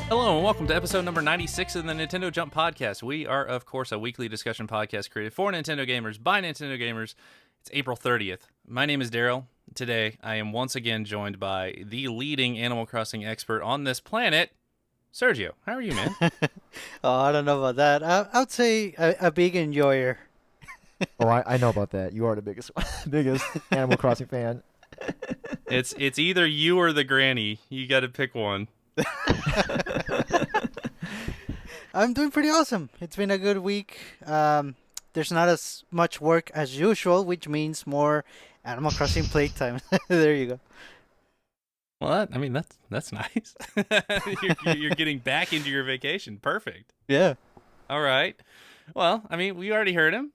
Hello and welcome to episode number 96 of the Nintendo Jump Podcast. We are, of course, a weekly discussion podcast created for Nintendo gamers by Nintendo gamers. It's April 30th. My name is Daryl. Today, I am once again joined by the leading Animal Crossing expert on this planet, Sergio. How are you, man? I don't know about that. I would say a big enjoyer. Oh, I know about that. You are the biggest biggest Animal Crossing fan. It's either you or the granny. You got to pick one. I'm doing pretty awesome. It's been a good week. There's not as much work as usual, which means more Animal Crossing playtime. There you go. Well, that's nice. you're getting back into your vacation. Perfect. Yeah. All right. Well, we already heard him.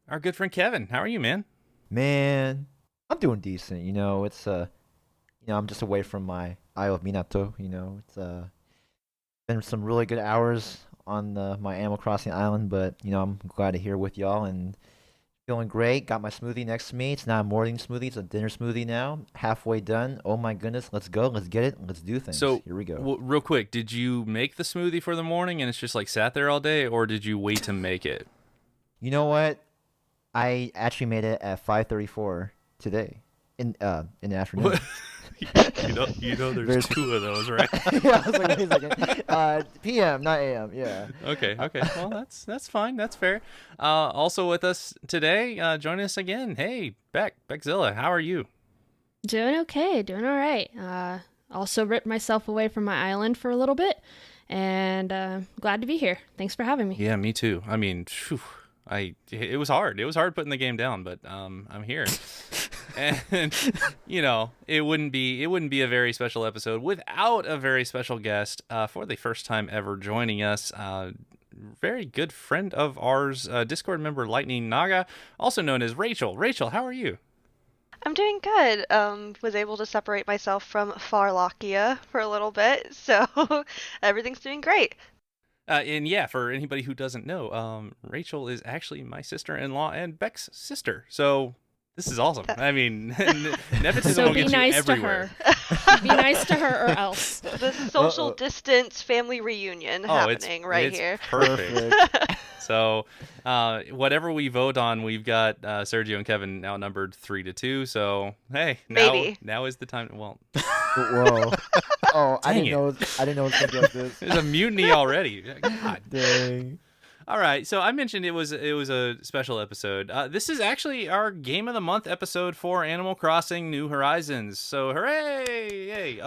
Our good friend Kevin. How are you, man? Man, I'm doing decent. It's I'm just away from my Isle of Minato. It's been some really good hours on my Animal Crossing island, but I'm glad to here with y'all and feeling great. Got my smoothie next to me. It's not a morning smoothie; it's a dinner smoothie now. Halfway done. Oh my goodness, let's go. Let's get it. Let's do things. So here we go. real quick, did you make the smoothie for the morning and it's just like sat there all day, or did you wait to make it? You know what? I actually made it at 5:34 today in the afternoon. There's two of those, right? Yeah, I was like, wait a second. PM, not AM. Yeah. Okay. Well, that's fine. That's fair. Also with us today, join us again. Hey, Beckzilla, how are you? Doing okay, doing all right. Also ripped myself away from my island for a little bit, and glad to be here. Thanks for having me. Yeah, me too. It was hard. It was hard putting the game down, but I'm here. And it wouldn't be a very special episode without a very special guest for the first time ever joining us. Very good friend of ours, Discord member Lightning Naga, also known as Rachel. Rachel, how are you? I'm doing good. Was able to separate myself from Farlakia for a little bit, so everything's doing great. And yeah, for anybody who doesn't know, Rachel is actually my sister-in-law and Beck's sister. So this is awesome. Nepotism So will be get nice you to everywhere. her. Be nice to her or else. The social distance family reunion happening right it's here. Perfect. So, whatever we vote on, we've got Sergio and Kevin outnumbered 3-2. So, hey, now is the time. Well, Whoa. Oh, I Dang didn't know. I didn't know it was gonna be like this. there's a mutiny already. God. Dang. All right, so I mentioned it was a special episode. This is actually our Game of the Month episode for Animal Crossing: New Horizons. So hooray! Yay!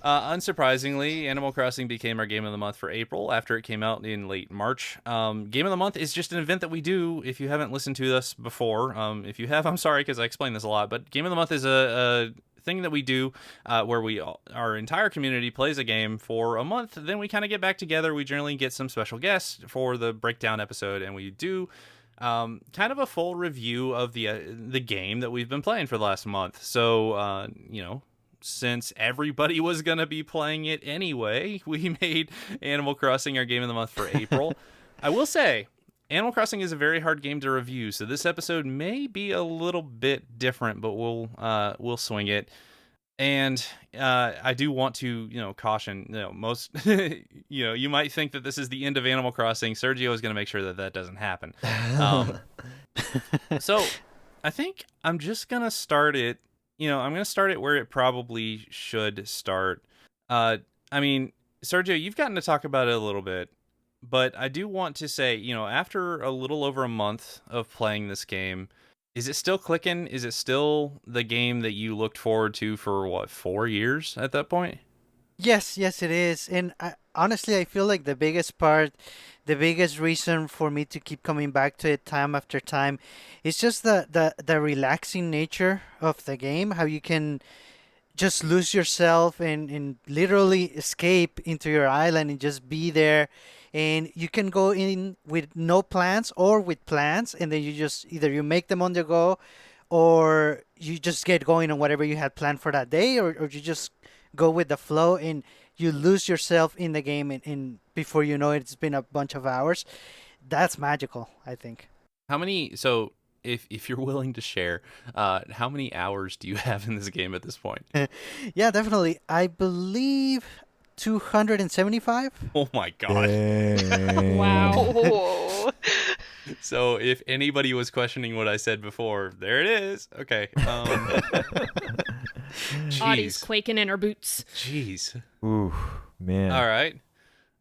Unsurprisingly, Animal Crossing became our Game of the Month for April after it came out in late March. Game of the Month is just an event that we do. If you haven't listened to us before, if you have, I'm sorry because I explain this a lot. But Game of the Month is a thing that we do where our entire community plays a game for a month. Then we kind of get back together. We generally get some special guests for the breakdown episode, and we do kind of a full review of the game that we've been playing for the last month. So since everybody was gonna be playing it anyway, we made Animal Crossing our Game of the Month for April. I will say, Animal Crossing is a very hard game to review, so this episode may be a little bit different, but we'll swing it. And I do want to caution, most you might think that this is the end of Animal Crossing. Sergio is going to make sure that doesn't happen. So I think I'm just gonna start it. I'm gonna start it where it probably should start. Sergio, you've gotten to talk about it a little bit. But I do want to say, after a little over a month of playing this game, is it still clicking? Is it still the game that you looked forward to for, 4 years at that point? Yes, it is. And honestly, I feel like the biggest reason for me to keep coming back to it time after time is just the relaxing nature of the game, how you can just lose yourself and literally escape into your island and just be there. And you can go in with no plans or with plans, and then you just either you make them on the go or you just get going on whatever you had planned for that day, or you just go with the flow and you lose yourself in the game, and before you know it, it's been a bunch of hours. That's magical, I think. So if you're willing to share, how many hours do you have in this game at this point? Yeah, definitely. I believe 275. Oh my god. Wow. Oh. So if anybody was questioning what I said before, there it is. Okay. Audie's Jeez. quaking in her boots. Jeez. Ooh, man. All right.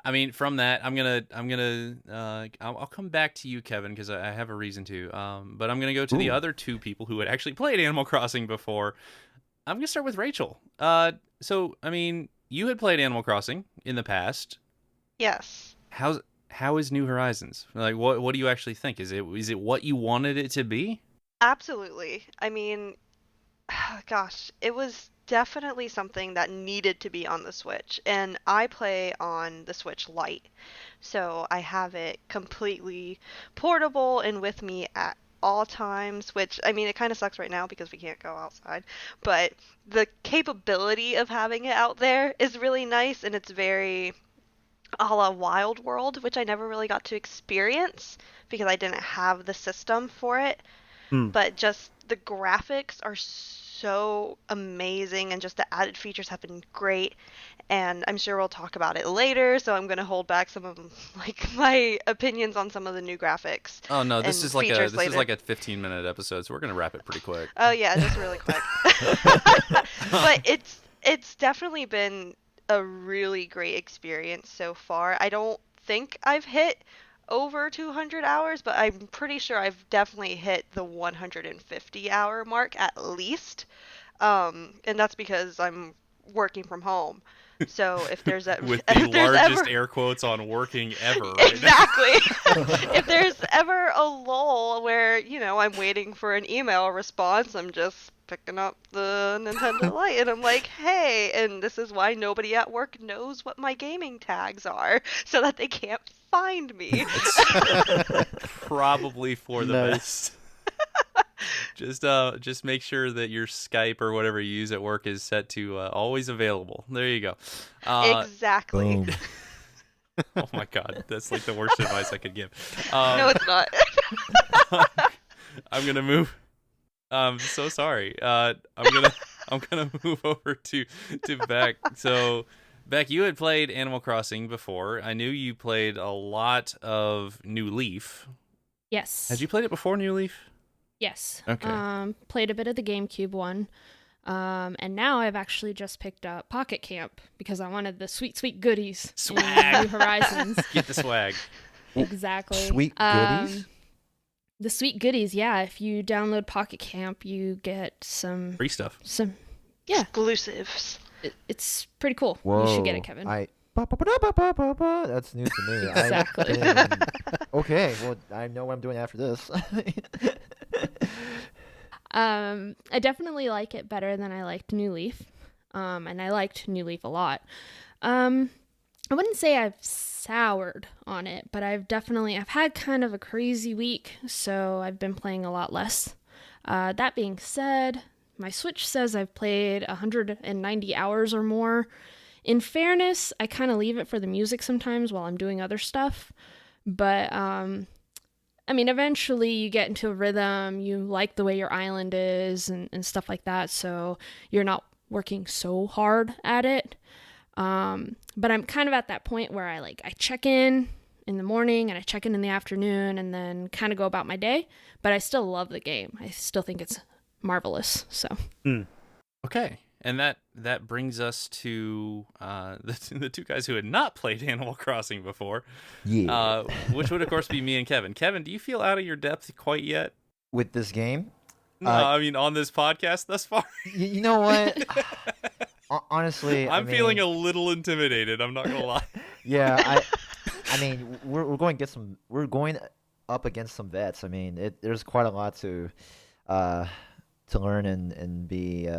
I mean, from that, I'll come back to you, Kevin, because I have a reason to. But I'm gonna go to the Ooh. other two people who had actually played Animal Crossing before. I'm gonna start with Rachel. So I mean, you had played Animal Crossing in the past. Yes. How is New Horizons? Like, what do you actually think? Is it what you wanted it to be? Absolutely. I mean, gosh, it was definitely something that needed to be on the Switch, and I play on the Switch Lite, so I have it completely portable and with me at all times, which, I mean, it kind of sucks right now because we can't go outside, but the capability of having it out there is really nice, and it's very a la Wild World, which I never really got to experience because I didn't have the system for it. But just the graphics are so amazing, and just the added features have been great. And I'm sure we'll talk about it later, so I'm gonna hold back some of like my opinions on some of the new graphics Oh no, this and is like features this later. is like a 15-minute episode, so we're gonna wrap it pretty quick. Oh yeah, just really quick. But it's definitely been a really great experience so far. I don't think I've hit over 200 hours, but I'm pretty sure I've definitely hit the 150-hour mark at least. And that's because I'm working from home. So if there's a With the if there's largest ever air quotes on working ever right now. exactly. If there's ever a lull where, I'm waiting for an email response, I'm just picking up the Nintendo Lite and I'm like, hey, and this is why nobody at work knows what my gaming tags are, so that they can't find me. Probably for the Nice. best. Just make sure that your Skype or whatever you use at work is set to always available. There you go. Exactly. Boom. Oh my god, that's like the worst advice I could give. No, it's not. I'm gonna move. So sorry. I'm gonna move over to Beck. So, Beck, you had played Animal Crossing before. I knew you played a lot of New Leaf. Yes. Had you played it before New Leaf? Yes. Okay. Played a bit of the GameCube one. And now I've actually just picked up Pocket Camp because I wanted the sweet, sweet goodies Swag. in New Horizons. Get the swag. Exactly. Sweet goodies? The sweet goodies, yeah. If you download Pocket Camp, you get some, Free stuff. yeah. Exclusives. It's pretty cool. Whoa. You should get it, Kevin. That's news to me. Exactly. Okay, well, I know what I'm doing after this. I definitely like it better than I liked New Leaf. And I liked New Leaf a lot. I wouldn't say I've soured on it, but I've had kind of a crazy week, so I've been playing a lot less. That being said, my Switch says I've played 190 hours or more. In fairness, I kind of leave it for the music sometimes while I'm doing other stuff, but I mean, eventually you get into a rhythm, you like the way your island is and stuff like that, so you're not working so hard at it. But I'm kind of at that point where I check in the morning and I check in the afternoon and then kind of go about my day, but I still love the game. I still think it's marvelous, so. Okay. And that brings us to the two guys who had not played Animal Crossing before, Yeah. which would, of course, be me and Kevin. Kevin, do you feel out of your depth quite yet? With this game? No, I mean, on this podcast thus far? You know what? Honestly, I'm feeling a little intimidated, I'm not going to lie. Yeah, I mean, we're going up against some vets. I mean, there's quite a lot to learn and be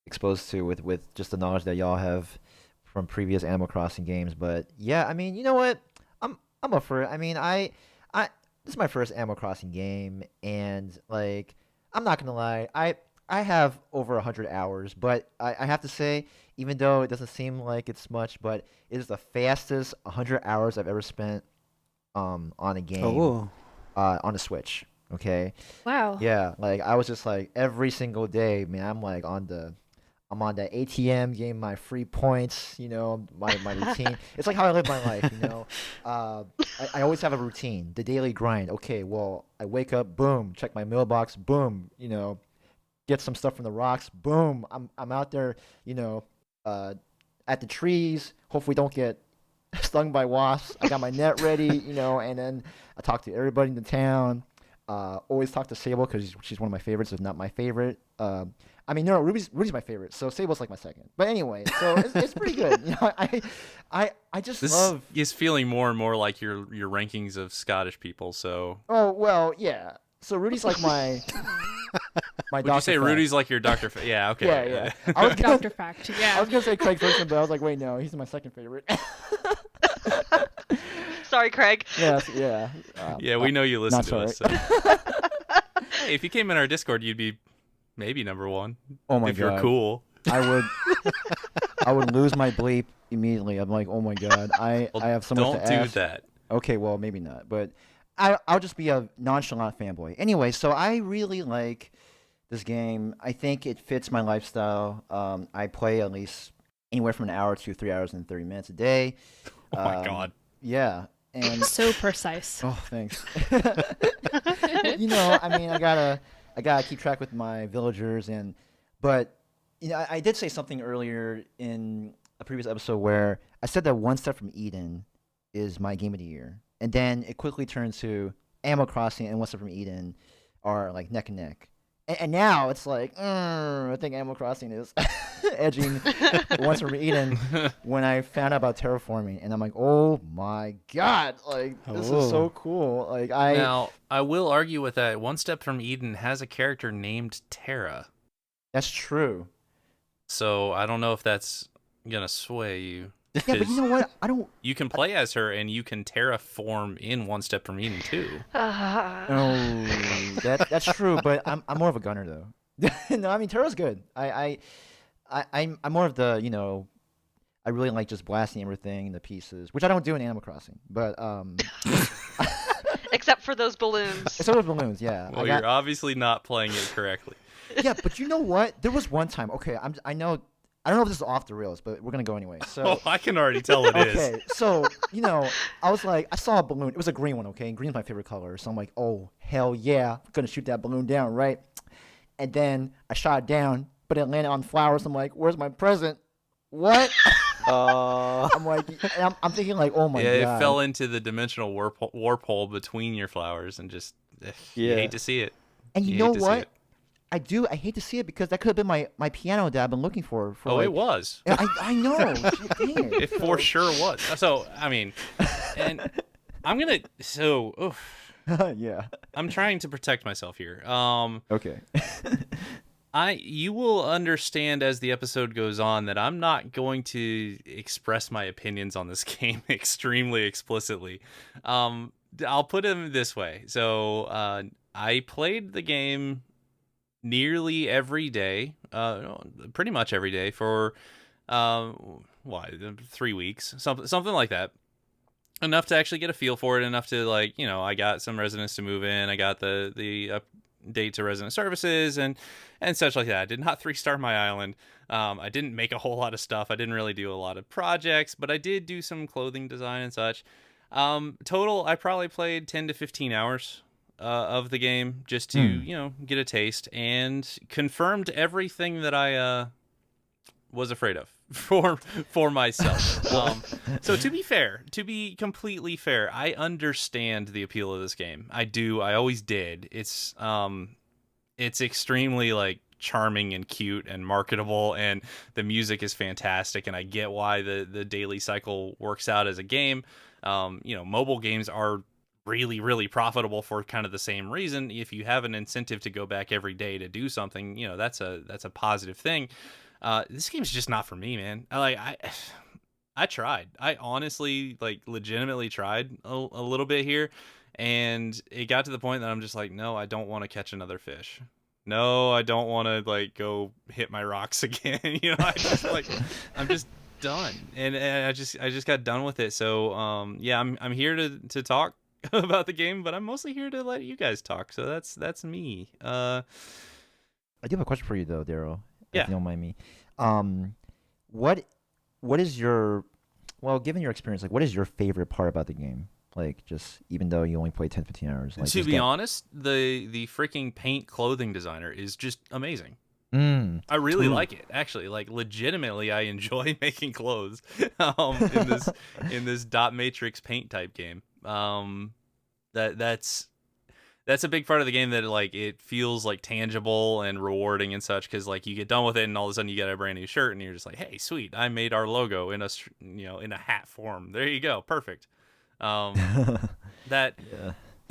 exposed to with just the knowledge that y'all have from previous Animal Crossing games. But yeah, I mean, you know what? I'm up for it. I mean, I this is my first Animal Crossing game, and like, I'm not gonna lie, I have over 100 hours, but I have to say, even though it doesn't seem like it's much, but it is the fastest 100 hours I've ever spent on a game on the Switch. Okay. Wow. Yeah, like I was just like every single day, man. I'm like I'm on the ATM getting my free points, my routine. It's like how I live my life, I always have a routine, the daily grind. Okay, well, I wake up, boom, check my mailbox, boom, get some stuff from the rocks, boom, I'm out there, uh, at the trees. Hopefully don't get stung by wasps. I got my net ready, and then I talk to everybody in the town. Always talk to Sable because she's one of my favorites, if not my favorite. I mean, no, Ruby's my favorite, so Sable's like my second. But anyway, so it's pretty good. I just This love. is feeling more and more like your rankings of Scottish people. So Oh well, yeah. So Rudy's like my would Dr. you say Fact. Rudy's like your Dr. Yeah, okay. Yeah, yeah. I was gonna, Dr. Fact. I Yeah. was gonna say Craig first, but I was like, wait, no, he's my second favorite. Sorry, Craig. Yeah. Yeah, we know you listen not to sorry. us. So. Hey, if you came in our Discord, you'd be maybe number one Oh my if god. you're cool. I would lose my bleep immediately. I'm like, oh my god, I have so much Don't to do ask. that. Okay, well maybe not, but I'll just be a nonchalant fanboy. Anyway, so I really like this game. I think it fits my lifestyle. I play at least anywhere from an hour to 3 hours and 30 minutes a day. Oh my god. Yeah, and So precise. oh, thanks. I mean, I gotta keep track with my villagers, but I did say something earlier in a previous episode where I said that One Step from Eden is my game of the year, and then it quickly turned to Animal Crossing and One Step from Eden are like neck and neck. And now it's like, I think Animal Crossing is edging One Step from Eden when I found out about terraforming, and I'm like, oh my god, like this is so cool. Like Now, I will argue with that. One Step from Eden has a character named Terra. that's true. So I don't know if that's gonna sway you. Yeah, but you 'cause know what? I don't. you can play as her and you can terraform in One Step from Eden too. Oh, that's true. But I'm more of a gunner though. No, I mean Terra's good. I'm more of the I really like just blasting everything to pieces, which I don't do in Animal Crossing. But Except for those balloons. so those balloons, yeah. Well, you're obviously not playing it correctly. Yeah, but you know what? There was one time. Okay, I know. I don't know if this is off the rails, but we're gonna go anyway. So. Oh, I can already tell it is. Okay, so I was like, I saw a balloon. It was a green one, okay, and green's my favorite color. So I'm like, oh hell yeah, I'm gonna shoot that balloon down, right? And then I shot it down, but it landed on flowers. I'm like, where's my present? What? I'm like, and I'm thinking like, oh my Yeah, god. it fell into the dimensional warp hole between your flowers and just you Yeah. hate to see it. And you hate know to see what? it. I do. I hate to see it because that could have been my piano that I've been looking for. Oh, like, it was. I know. Dang it. It for sure was. So, I mean, and I'm gonna. So, oof, Yeah. I'm trying to protect myself here. Okay. You will understand as the episode goes on that I'm not going to express my opinions on this game extremely explicitly. I'll put it this way. So, I played the game nearly every day, pretty much every day for 3 weeks, something like that. Enough to actually get a feel for it, enough to I got some residents to move in, I got the update to resident services and such like that. I did not 3-star my island. I didn't make a whole lot of stuff. I didn't really do a lot of projects, but I did do some clothing design and such. Total, I probably played 10 to 15 hours of the game just to get a taste, and confirmed everything that I was afraid of for myself. So to be completely fair, I understand the appeal of this game. I do. I always did. It's extremely charming and cute and marketable, and the music is fantastic, and I get why the daily cycle works out as a game. Mobile games are really, really profitable for kind of the same reason. If you have an incentive to go back every day to do something, that's a positive thing. This game's just not for me, man. I tried. I honestly, legitimately tried a little bit here, and it got to the point that I'm just like, no, I don't want to catch another fish. No, I don't want to go hit my rocks again. I'm just done, and I just got done with it. So yeah, I'm here to talk about the game, but I'm mostly here to let you guys talk. So that's me. I do have a question for you though, Daryl. Yeah. If you don't mind me. Um, what what is your well, given your experience, like what is your favorite part about the game? Like just even though you only play 10, 15 hours, like To just be get honest, the freaking paint clothing designer is just amazing. mm, I really Mm. like it, actually. Like legitimately, I enjoy making clothes in this dot matrix paint type game. That's a big part of the game that like it feels like tangible and rewarding and such because like you get done with it and all of a sudden you get a brand new shirt and you're just like, hey, sweet, I made our logo in in a hat form. There you go, perfect. Um, that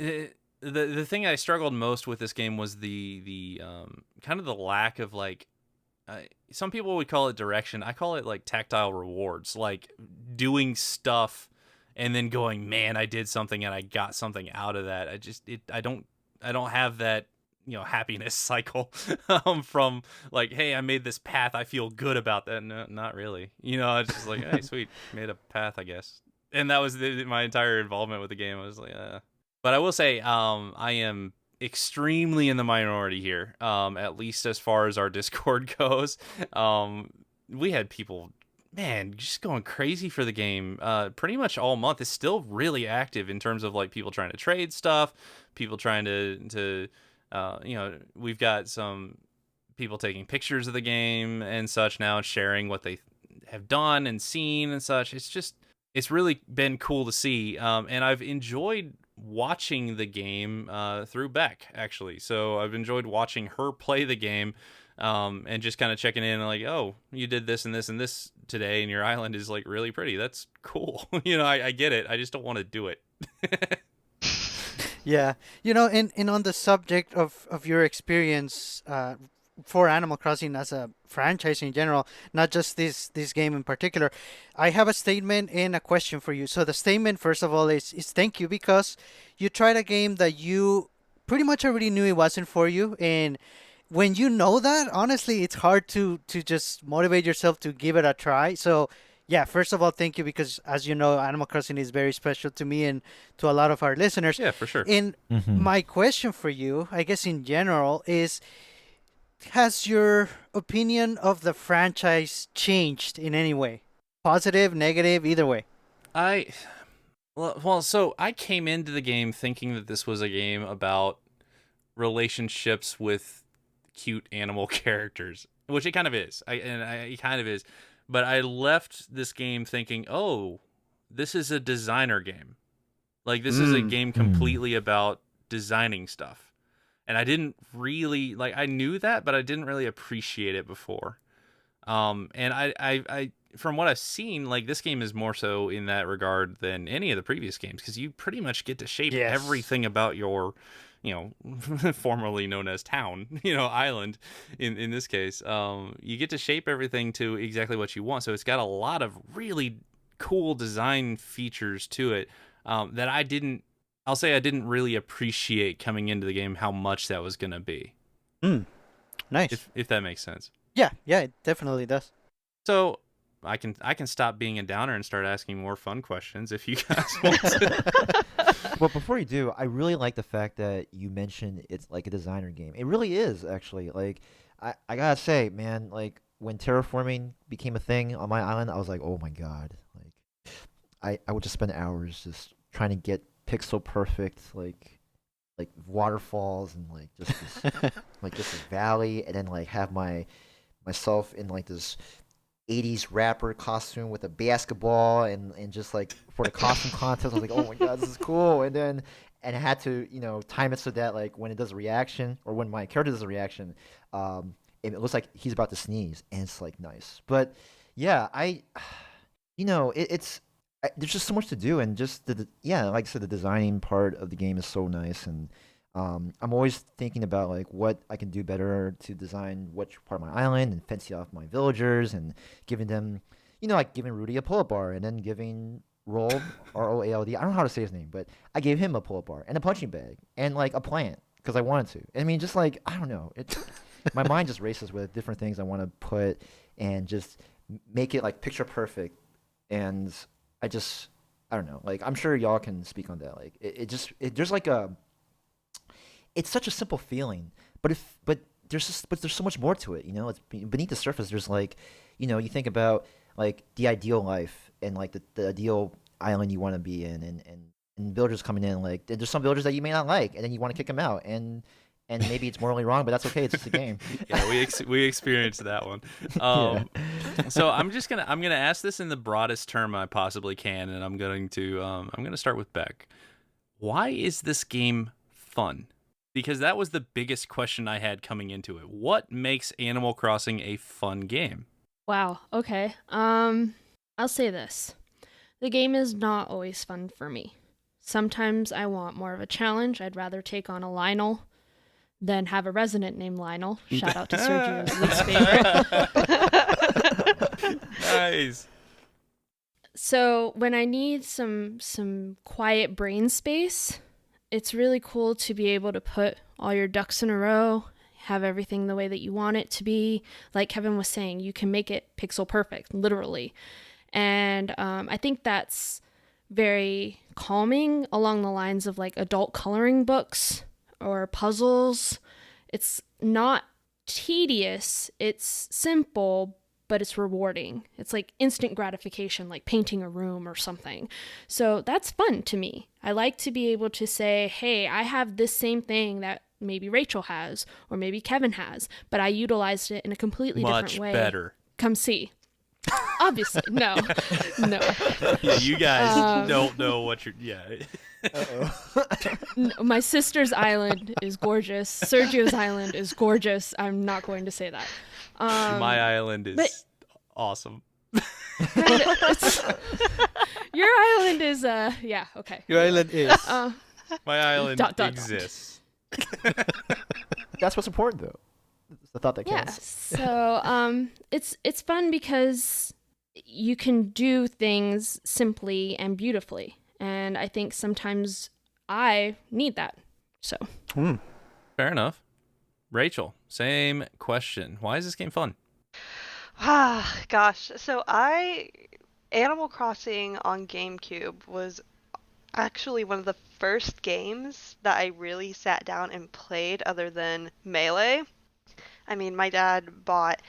yeah. the thing I struggled most with this game was the kind of the lack of like some people would call it direction. I call it like tactile rewards, like doing stuff and then going, man, I did something and I got something out of that. I don't have that happiness cycle from like, hey, I made this path, I feel good about that. No, not really. It's just like, hey, sweet, made a path, I guess. And that was my entire involvement with the game. I was like, but I will say, I am extremely in the minority here, at least as far as our Discord goes. We had people, man, just going crazy for the game pretty much all month. It's still really active in terms of like people trying to trade stuff, people trying to we've got some people taking pictures of the game and such now, sharing what they have done and seen and such. It's really been cool to see, and I've enjoyed watching the game through Beck, actually. So I've enjoyed watching her play the game, and just kind of checking in and like, oh, you did this and this and this today, and your island is like really pretty. That's cool. I get it. I just don't want to do it. Yeah, and on the subject of your experience for Animal Crossing as a franchise in general, not just this game in particular, I have a statement and a question for you. So the statement, first of all, is thank you because you tried a game that you pretty much already knew it wasn't for you, and when you know that, honestly, it's hard to just motivate yourself to give it a try. So yeah, first of all, thank you because as you know, Animal Crossing is very special to me and to a lot of our listeners. Yeah, for sure. And Mm-hmm. my question for you, I guess in general, is has your opinion of the franchise changed in any way? Positive, negative, either way. I so I came into the game thinking that this was a game about relationships with cute animal characters, which it kind of is. It kind of is. But I left this game thinking, oh, this is a designer game. Like this is a Mm. game Mm. completely about designing stuff. And I didn't really like I knew that, but I didn't really appreciate it before. And I from what I've seen, like this game is more so in that regard than any of the previous games because you pretty much get to shape Yes. everything about your, formerly known as town, island. In this case, you get to shape everything to exactly what you want. So it's got a lot of really cool design features to it that I'll say I didn't really appreciate coming into the game how much that was gonna be, Mm. Nice. if that makes sense. Yeah, it definitely does. So I can stop being a downer and start asking more fun questions if you guys want to. Well, before you do, I really like the fact that you mentioned it's like a designer game. It really is, actually. Like, I gotta say, man, like when terraforming became a thing on my island, I was like, oh my God. Like, I would just spend hours just trying to get pixel perfect, like waterfalls and like just this, like just this valley, and then like have myself in like this 80s rapper costume with a basketball and just like for the costume contest, I was like, oh my God, this is cool. And I had to, time it so that like when it does a reaction or when my character does a reaction, it looks like he's about to sneeze and it's like nice. But yeah, there's just so much to do and just yeah, like I said, the designing part of the game is so nice and I'm always thinking about like what I can do better to design which part of my island and fancy off my villagers and giving them, like giving Rudy a pull-up bar and then giving Roald, Roald. I don't know how to say his name, but I gave him a pull-up bar and a punching bag and like a plant because I wanted to. I mean, just like I don't know, my mind just races with different things I want to put and just make it like picture perfect. And I don't know, like I'm sure y'all can speak on that. Like there's like a it's such a simple feeling, but there's so much more to it. It's beneath the surface. There's like, you think about like the ideal life and like the ideal island you want to be in, and villagers coming in. Like there's some villagers that you may not like, and then you want to kick them out, and maybe it's morally wrong, but that's okay. It's just a game. Yeah, we experienced that one. Yeah. So I'm gonna ask this in the broadest term I possibly can, and I'm going to start with Beck. Why is this game fun? Because that was the biggest question I had coming into it. What makes Animal Crossing a fun game? Wow. Okay. I'll say this. The game is not always fun for me. Sometimes I want more of a challenge. I'd rather take on a Lionel than have a resident named Lionel. Shout out to Sergio's least favorite. Nice. So when I need some quiet brain space, it's really cool to be able to put all your ducks in a row, have everything the way that you want it to be. Like Kevin was saying, you can make it pixel perfect, literally. And I think that's very calming along the lines of like adult coloring books or puzzles. It's not tedious, it's simple, but it's rewarding. It's like instant gratification, like painting a room or something. So that's fun to me. I like to be able to say, hey, I have this same thing that maybe Rachel has or maybe Kevin has, but I utilized it in a completely different way. Much better. Come see. Obviously, no. Yeah, you guys don't know what you're. Yeah. My sister's island is gorgeous. Sergio's island is gorgeous. I'm not going to say that. My island is awesome. Your island is yeah, okay. Your island is. My island dot. exists. That's what's important, though. It's the thought that Yeah. counts. So it's fun because you can do things simply and beautifully, and I think sometimes I need that. So Fair enough. Rachel, same question. Why is this game fun? Ah, gosh. So Animal Crossing on GameCube was actually one of the first games that I really sat down and played other than Melee. I mean, my dad bought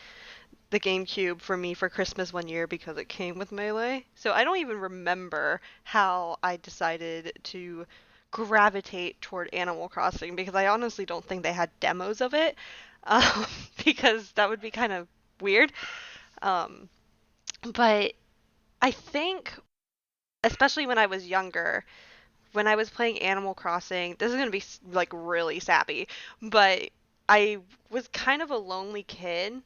the GameCube for me for Christmas one year because it came with Melee. So I don't even remember how I decided to gravitate toward Animal Crossing because I honestly don't think they had demos of it because that would be kind of weird. But I think, especially when I was younger, when I was playing Animal Crossing, this is going to be like really sappy, but I was kind of a lonely kid,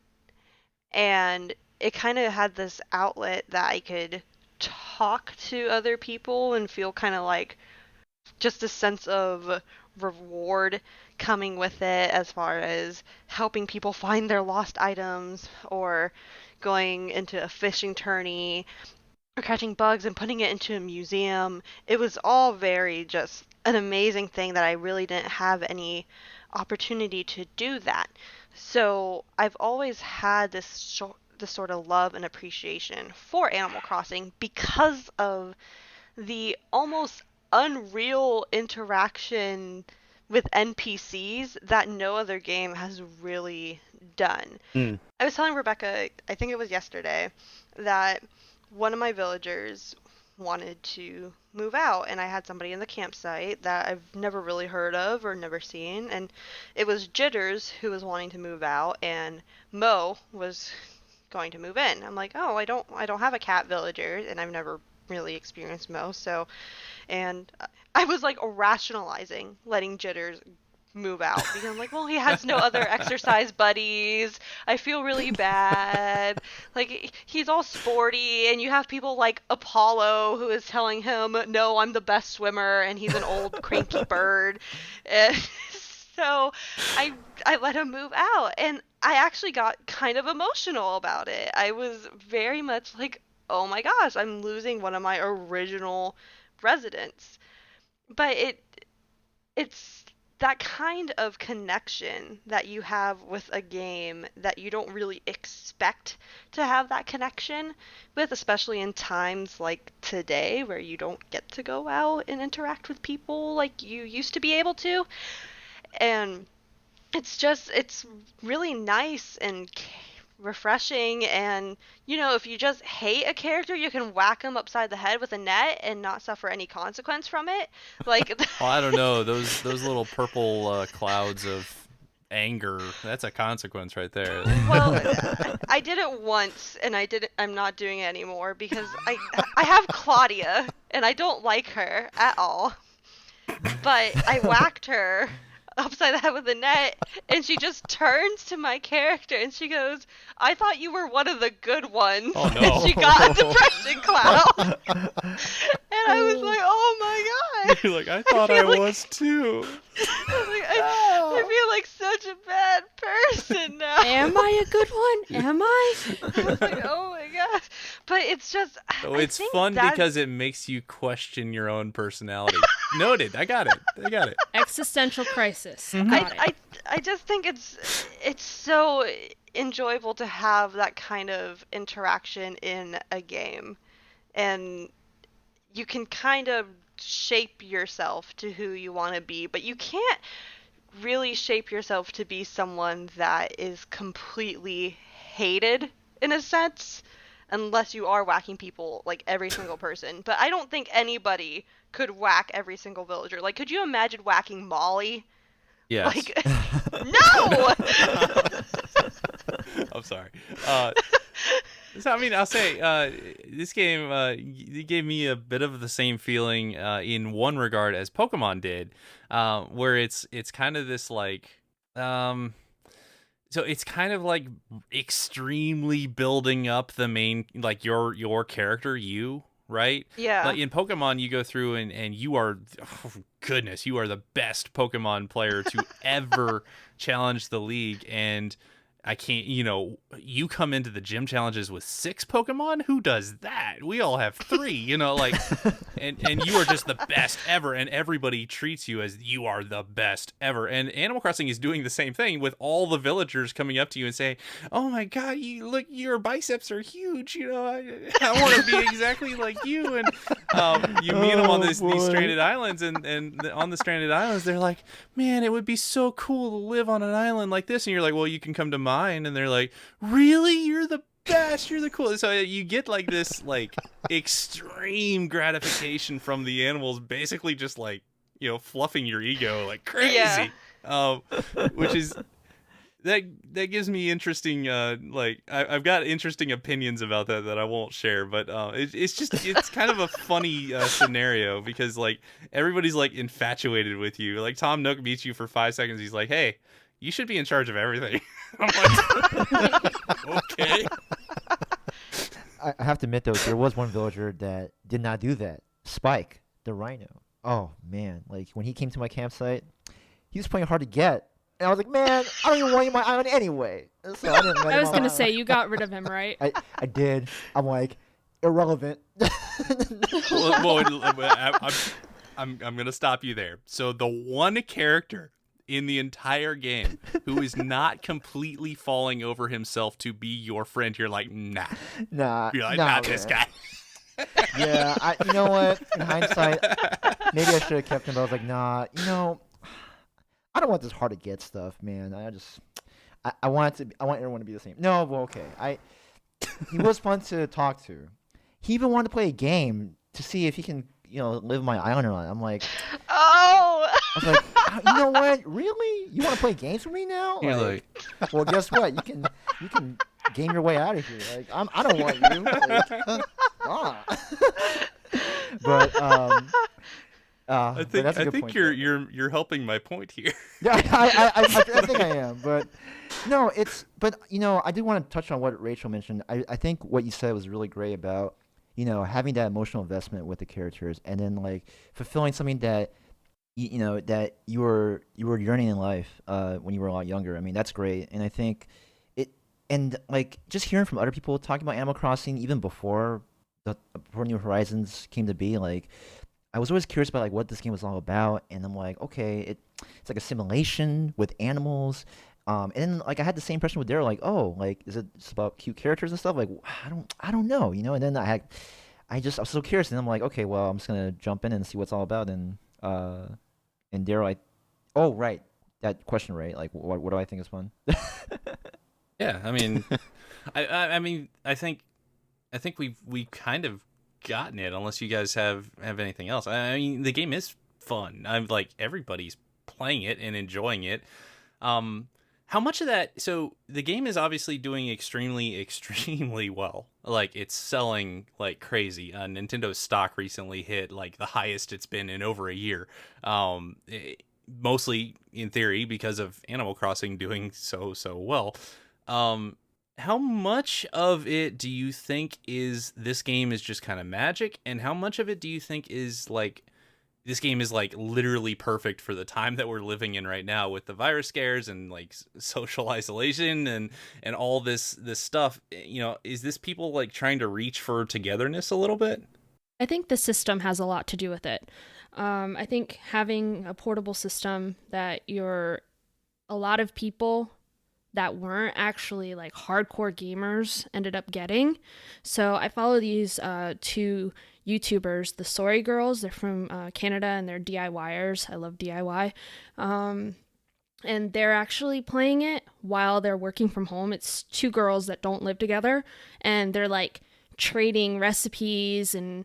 and it kind of had this outlet that I could talk to other people and feel kind of like just a sense of reward coming with it, as far as helping people find their lost items or going into a fishing tourney or catching bugs and putting it into a museum. It was all very just an amazing thing that I really didn't have any opportunity to do that. So I've always had this sort of love and appreciation for Animal Crossing because of the almost unreal interaction with NPCs that no other game has really done. I was telling Rebecca, I think it was yesterday, that one of my villagers wanted to move out, and I had somebody in the campsite that I've never really heard of or never seen, and it was Jitters who was wanting to move out, and Mo was going to move in. I'm like, oh, I don't have a cat villager, and I've never really experienced Mo, so, and I was like rationalizing letting Jitters move out because I'm like, well, he has no other exercise buddies. I feel really bad. Like, he's all sporty, and you have people like Apollo who is telling him, no, I'm the best swimmer, and he's an old cranky bird. And so I let him move out, and I actually got kind of emotional about it. I was very much like, oh my gosh, I'm losing one of my original residents. But it's that kind of connection that you have with a game that you don't really expect to have that connection with, especially in times like today where you don't get to go out and interact with people like you used to be able to. And it's really nice and refreshing, and if you just hate a character, you can whack them upside the head with a net and not suffer any consequence from it. Like, Well, I don't know. Those little purple clouds of anger, that's a consequence right there. well, I did it once, and I'm not doing it anymore because I have Claudia, and I don't like her at all. But I whacked her upside the head with a net, and she just turns to my character and she goes, "I thought you were one of the good ones." Oh, no. And she got a depression cloud. And I was like, "Oh my god." You're like, I thought I was too. I feel like such a bad person now. Am I a good one? Am I? I was like, oh my gosh. But it's just, Oh, I it's think fun that's- because it makes you question your own personality. Noted. I got it. Existential crisis. Mhm. Got it. I just think it's so enjoyable to have that kind of interaction in a game, and you can kind of shape yourself to who you want to be, but you can't really shape yourself to be someone that is completely hated in a sense, unless you are whacking people, like every single person. But I don't think anybody could whack every single villager. Like, could you imagine whacking Molly? Yes. Like, no! I'm sorry. So I mean, I'll say this game it gave me a bit of the same feeling in one regard as Pokemon did, where it's kind of this like, so it's kind of like extremely building up the main, like your character, right? Yeah. Like in Pokemon, you go through and you are, oh, goodness, you are the best Pokemon player to ever challenge the league. And I can't, you come into the gym challenges with 6 Pokemon. Who does that? We all have 3, like, and you are just the best ever. And everybody treats you as you are the best ever. And Animal Crossing is doing the same thing with all the villagers coming up to you and saying, "Oh my God, your biceps are huge. I want to be exactly like you." And you meet them on these stranded islands, and on the stranded islands, they're like, "Man, it would be so cool to live on an island like this." And you're like, "Well, you can come to mine." And they're like, "Really? You're the best. You're the coolest." So you get like this like extreme gratification from the animals, basically just like, fluffing your ego like crazy. Yeah. Which is that gives me interesting I've got interesting opinions about that I won't share, but it's kind of a funny scenario because like everybody's like infatuated with you. Like Tom Nook meets you for 5 seconds, he's like, "Hey, you should be in charge of everything." I'm like, okay. I have to admit though, there was one villager that did not do that. Spike, the rhino. Oh man, like when he came to my campsite, he was playing hard to get, and I was like, "Man, I don't even want you on my island anyway." So I didn't let I him was on gonna my say island. you got rid of him, right? I did. I'm like irrelevant. I'm gonna stop you there. So the one character in the entire game who is not completely falling over himself to be your friend, you're like, nah. Nah, You're like, nah, not this man. guy. Yeah, you know what? In hindsight, maybe I should have kept him. But I was like, nah. I don't want this hard to get stuff, man. I want everyone to be the same. No, well, okay. He was fun to talk to. He even wanted to play a game to see if he can, live my island or not. I'm like, Oh! I was like, you know what? Really? You want to play games with me now? You're like, Well, guess what? You can game your way out of here. Like, I don't want you. Like, But I but that's a I good think point, you're though. you're helping my point here. Yeah, I think I am, but no, but I do want to touch on what Rachel mentioned. I think what you said was really great about having that emotional investment with the characters, and then like fulfilling something that that you were yearning in life when you were a lot younger. I mean, that's great, and I think and like just hearing from other people talking about Animal Crossing even before New Horizons came to be, like I was always curious about like what this game was all about, and I'm like, okay, it's like a simulation with animals, and then like I had the same impression with Daryl, like, oh, like is it just about cute characters and stuff? Like I don't know, and then I was so curious, and I'm like, okay, well, I'm just gonna jump in and see what's all about, and Daryl, oh right, that question right. Like, what do I think is fun? Yeah, I mean, I mean, I think we've kind of gotten it, unless you guys have anything else. I mean, the game is fun. I'm like, everybody's playing it and enjoying it. How much of that? So the game is obviously doing extremely, extremely well. Like, it's selling like crazy. Nintendo's stock recently hit like the highest it's been in over a year. Mostly in theory because of Animal Crossing doing so well. How much of it do you think is this game is just kind of magic, and how much of it do you think is like this game is like literally perfect for the time that we're living in right now with the virus scares and like social isolation and all this stuff? You know, is this people like trying to reach for togetherness a little bit? I think the system has a lot to do with it. I think having a portable system that a lot of people that weren't actually like hardcore gamers ended up getting. So I follow these two YouTubers, the Sorry Girls. They're from Canada and they're DIYers. I love DIY. And they're actually playing it while they're working from home. It's two girls that don't live together, and they're like trading recipes and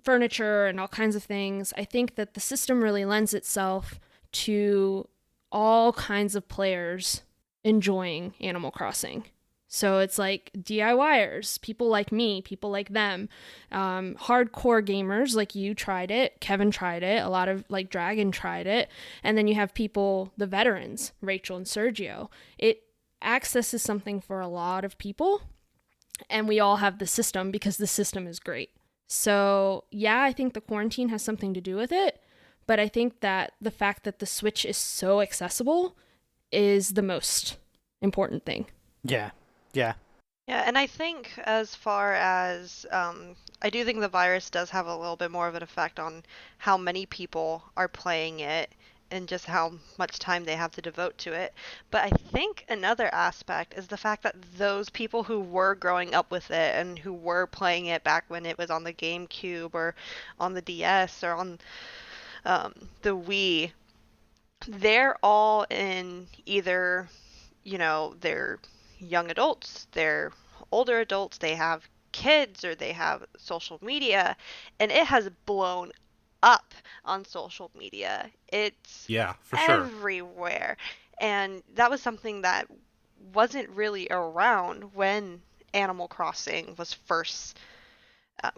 furniture and all kinds of things. I think that the system really lends itself to all kinds of players enjoying Animal Crossing. So it's like DIYers, people like me, people like them, hardcore gamers like you tried it, Kevin tried it, a lot of like Dragon tried it, and then you have people, the veterans, Rachel and Sergio. It accesses something for a lot of people, and we all have the system because the system is great. So yeah, I think the quarantine has something to do with it, but I think that the fact that the Switch is so accessible is the most important thing. Yeah. Yeah. Yeah, and I think as far as I do think the virus does have a little bit more of an effect on how many people are playing it and just how much time they have to devote to it. But I think another aspect is the fact that those people who were growing up with it and who were playing it back when it was on the GameCube or on the DS or on the Wii, they're all in either, they're young adults, they're older adults, they have kids, or they have social media, and it has blown up on social media. It's Yeah, for sure. everywhere. And that was something that wasn't really around when Animal Crossing was first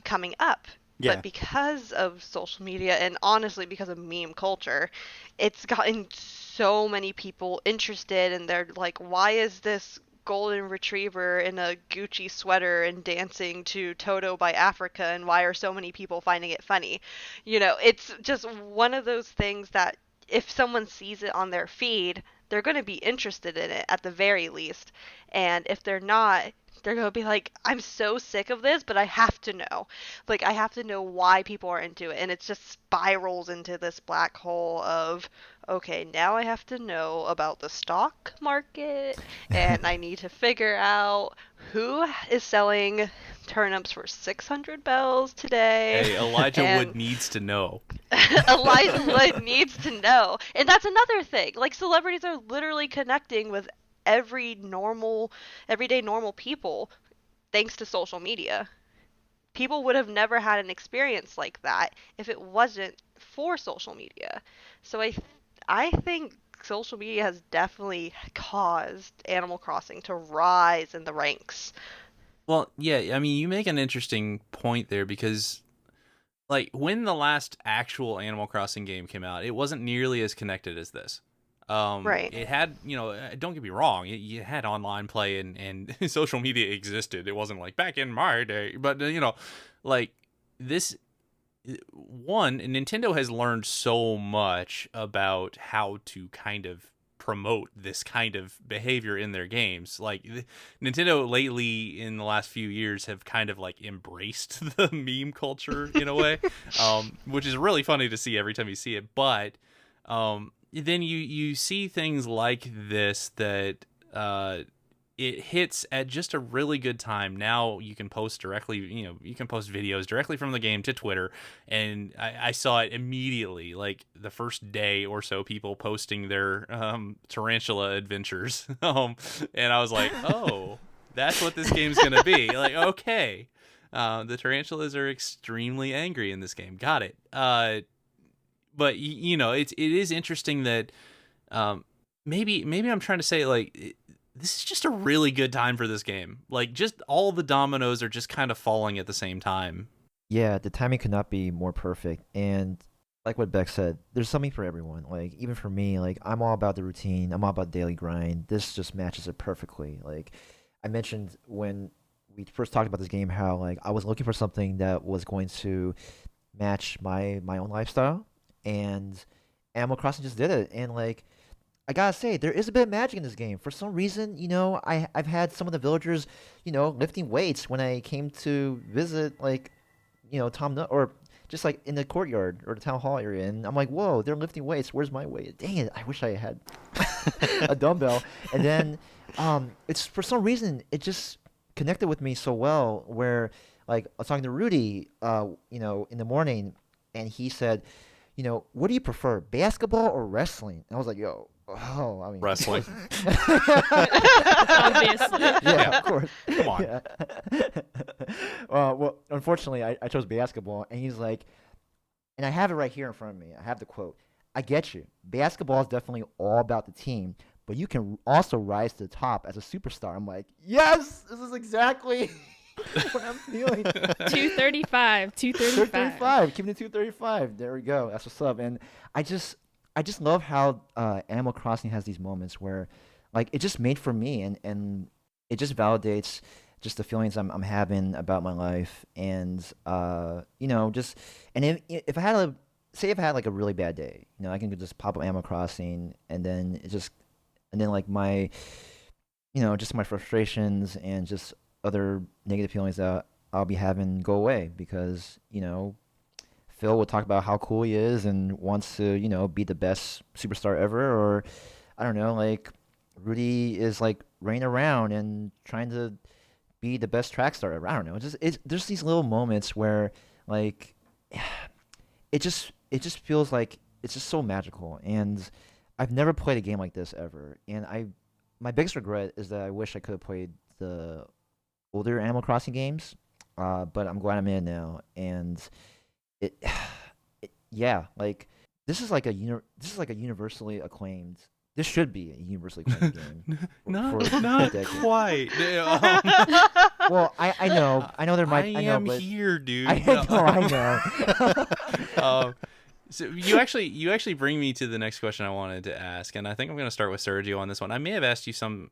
coming up. Yeah. But because of social media and honestly because of meme culture, it's gotten so many people interested, and they're like, why is this golden retriever in a Gucci sweater and dancing to Toto by Africa, and why are so many people finding it funny? It's just one of those things that if someone sees it on their feed, they're going to be interested in it at the very least. And if they're not, they're going to be like, I'm so sick of this, but I have to know. Like, I have to know why people are into it. And it just spirals into this black hole of, okay, now I have to know about the stock market, and I need to figure out who is selling turnips for 600 bells today. Hey, Elijah and Wood needs to know. Elijah Wood needs to know. And that's another thing. Like, celebrities are literally connecting with everyday normal people thanks to social media. People would have never had an experience like that if it wasn't for social media. So I think social media has definitely caused Animal Crossing to rise in the ranks. Well, yeah, I mean, you make an interesting point there because, like, when the last actual Animal Crossing game came out, it wasn't nearly as connected as this. Right. It had, don't get me wrong, it had online play and social media existed. It wasn't like back in my day, but, like, this one, Nintendo has learned so much about how to kind of promote this kind of behavior in their games. Like, Nintendo lately in the last few years have kind of like embraced the meme culture in a way, which is really funny to see every time you see it. But then you see things like this that it hits at just a really good time. Now you can post directly, you can post videos directly from the game to Twitter. And I saw it immediately, like the first day or so, people posting their tarantula adventures. And I was like, oh, that's what this game's going to be. Like, okay. The tarantulas are extremely angry in this game. Got it. But it is interesting that maybe I'm trying to say, like, this is just a really good time for this game. Like, just all the dominoes are just kind of falling at the same time. Yeah, the timing could not be more perfect. And like what Beck said, there's something for everyone. Like, even for me, like, I'm all about the routine. I'm all about daily grind. This just matches it perfectly. Like, I mentioned when we first talked about this game how, like, I was looking for something that was going to match my own lifestyle, and Animal Crossing just did it. And, like, I gotta say, there is a bit of magic in this game. For some reason, I've had some of the villagers, lifting weights when I came to visit, like, Tom Nook, or just like in the courtyard or the town hall area, and I'm like, whoa, they're lifting weights. Where's my weight? Dang it! I wish I had a dumbbell. And then, it's for some reason it just connected with me so well. Where, like, I was talking to Rudy, in the morning, and he said, what do you prefer, basketball or wrestling? And I was like, yo. Oh, I mean, Wrestling. Obviously. Yeah, of course. Come on. Yeah. Well, unfortunately, I chose basketball, and he's like, and I have it right here in front of me. I have the quote. I get you. Basketball is definitely all about the team, but you can also rise to the top as a superstar. I'm like, yes, this is exactly what I'm feeling. 235. 235. Keeping it 235. There we go. That's what's up. And I just love how Animal Crossing has these moments where, like, it just made for me, and it just validates just the feelings I'm having about my life, and just, and if I had if I had like a really bad day, I can just pop up Animal Crossing, and then like my, just my frustrations and just other negative feelings that I'll be having go away, because Phil will talk about how cool he is and wants to, be the best superstar ever. Or, I don't know, like, Rudy is, like, running around and trying to be the best track star ever. I don't know. There's these little moments where, like, it just feels like it's just so magical. And I've never played a game like this ever. And my biggest regret is that I wish I could have played the older Animal Crossing games. But I'm glad I'm in now. And yeah, like, this is like a universally acclaimed. This should be a universally acclaimed game. Not quite. Well, I know there might. I am here, dude. I know. So you actually bring me to the next question I wanted to ask, and I think I'm going to start with Sergio on this one. I may have asked you some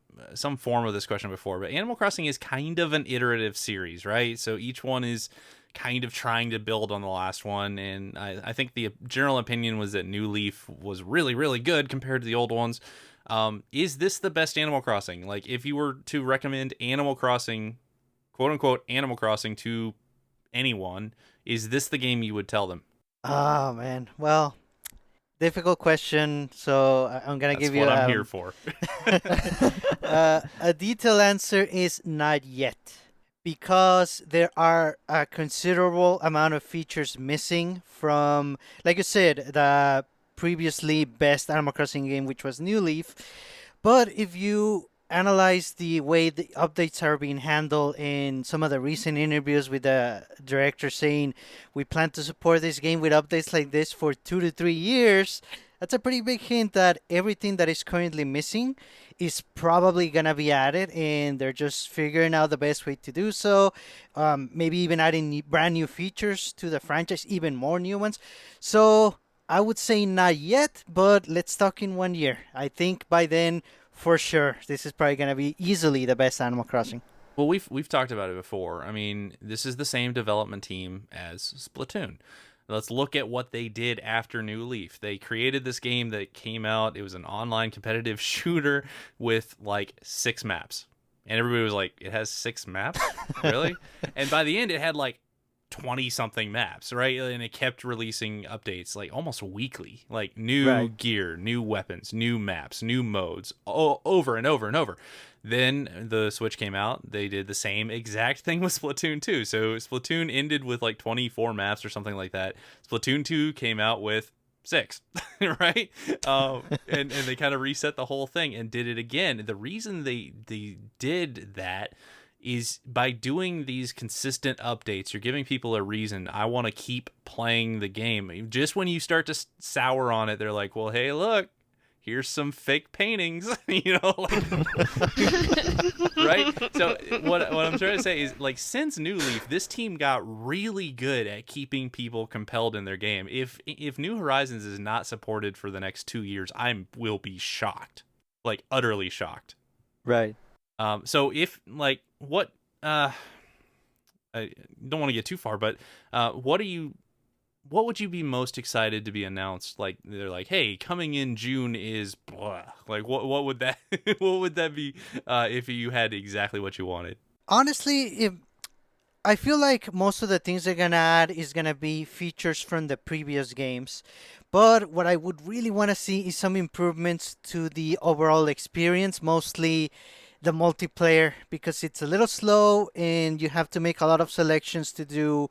form of this question before, but Animal Crossing is kind of an iterative series, right? So each one is kind of trying to build on the last one, and I think the general opinion was that New Leaf was really, really good compared to the old ones. Is this the best Animal Crossing? Like, if you were to recommend Animal Crossing, quote unquote Animal Crossing, to anyone, is this the game you would tell them? Oh man, well, difficult question. So I'm gonna That's give you what I'm here for. a detailed answer is not yet, because there are a considerable amount of features missing from, like you said, the previously best Animal Crossing game, which was New Leaf. But if you analyze the way the updates are being handled in some of the recent interviews with the director saying we plan to support this game with updates like this for 2 to 3 years, that's a pretty big hint that everything that is currently missing is probably going to be added, and they're just figuring out the best way to do so. Maybe even adding brand new features to the franchise, even more new ones. So I would say not yet, but let's talk in 1 year. I think by then, for sure, this is probably going to be easily the best Animal Crossing. Well, we've talked about it before. I mean, this is the same development team as Splatoon. Let's look at what they did after New Leaf. They created this game that came out. It was an online competitive shooter with like 6 maps. And everybody was like, it has 6 maps? Really? And by the end, it had like 20 something maps, right? And it kept releasing updates like almost weekly, like new Right. gear, new weapons, new maps, new modes, over and over and over. Then the Switch came out. They did the same exact thing with Splatoon 2. So Splatoon ended with like 24 maps or something like that. Splatoon 2 came out with 6, right? And they kind of reset the whole thing and did it again. The reason they did that is by doing these consistent updates, you're giving people a reason. I want to keep playing the game. Just when you start to sour on it, they're like, well, hey, look, here's some fake paintings, you know, like, right? So what I'm trying to say is, like, since New Leaf, this team got really good at keeping people compelled in their game. If New Horizons is not supported for the next 2 years, I will be shocked, like utterly shocked. Right. So if like what I don't want to get too far, but what would you be most excited to be announced? Like they're like, hey, coming in June is blah. Like what would that what would that be if you had exactly what you wanted? Honestly, if I feel like most of the things they're gonna add is gonna be features from the previous games. But what I would really want to see is some improvements to the overall experience, mostly the multiplayer, because it's a little slow and you have to make a lot of selections to do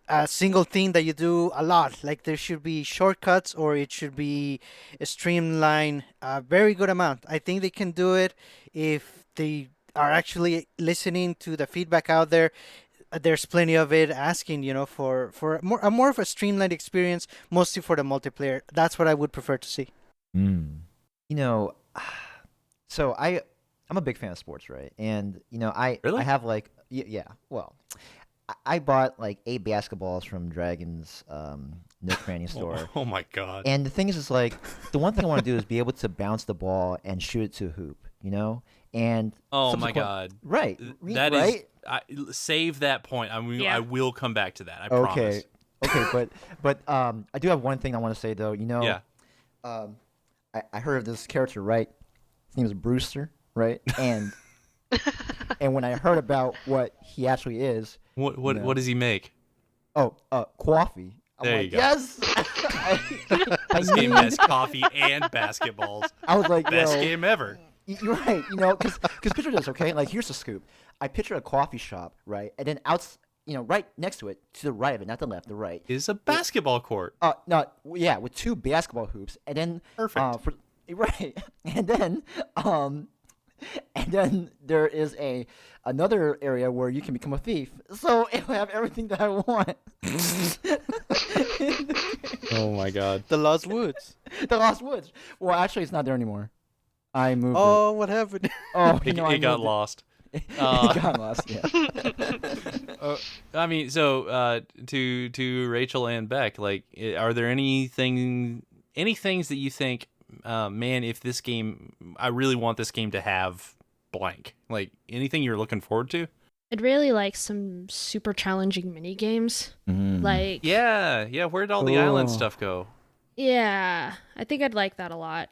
a single thing that you do a lot. Like there should be shortcuts or it should be a streamline a very good amount. I think they can do it if they are actually listening to the feedback out there. There's plenty of it asking, for more of a streamlined experience, mostly for the multiplayer. That's what I would prefer to see. Mm. You know, so I'm a big fan of sports, right? And Really? I have like yeah. Well, I bought like 8 basketballs from Dragon's Nook Cranny store. Oh my god. And the thing is like the one thing I want to do is be able to bounce the ball and shoot it to a hoop, And Oh my subsequent- god. Right. That is right? save that point. I mean, Yeah. I will come back to that. I Okay. promise. Okay, but I do have one thing I want to say though. Yeah. I heard of this character, right? His name is Brewster, right? And and when I heard about what he actually is, What does he make? coffee. I'm There like, you go. yes. This game has coffee and basketballs. I was like, Best yo, game ever. You're right, because picture this, okay? Like, here's the scoop. I picture a coffee shop, right? And then right next to it, to the right of it, not the left, the right. Is a basketball court. No, yeah, with 2 basketball hoops, and then Perfect. right, and then there is another area where you can become a thief. So I have everything that I want. Oh my god. The Lost Woods. The Lost Woods. Well, actually, it's not there anymore. I moved it. Oh, what happened? Oh, It, I it got moved lost. It got lost. Yeah. I mean, so to Rachel and Beck, like, are there any things that you think, man, if this game, I really want this game to have blank, like anything you're looking forward to? I'd really like some super challenging mini games. Mm. Like Yeah, where'd all the island Oh. stuff go? yeah, I think I'd like that a lot.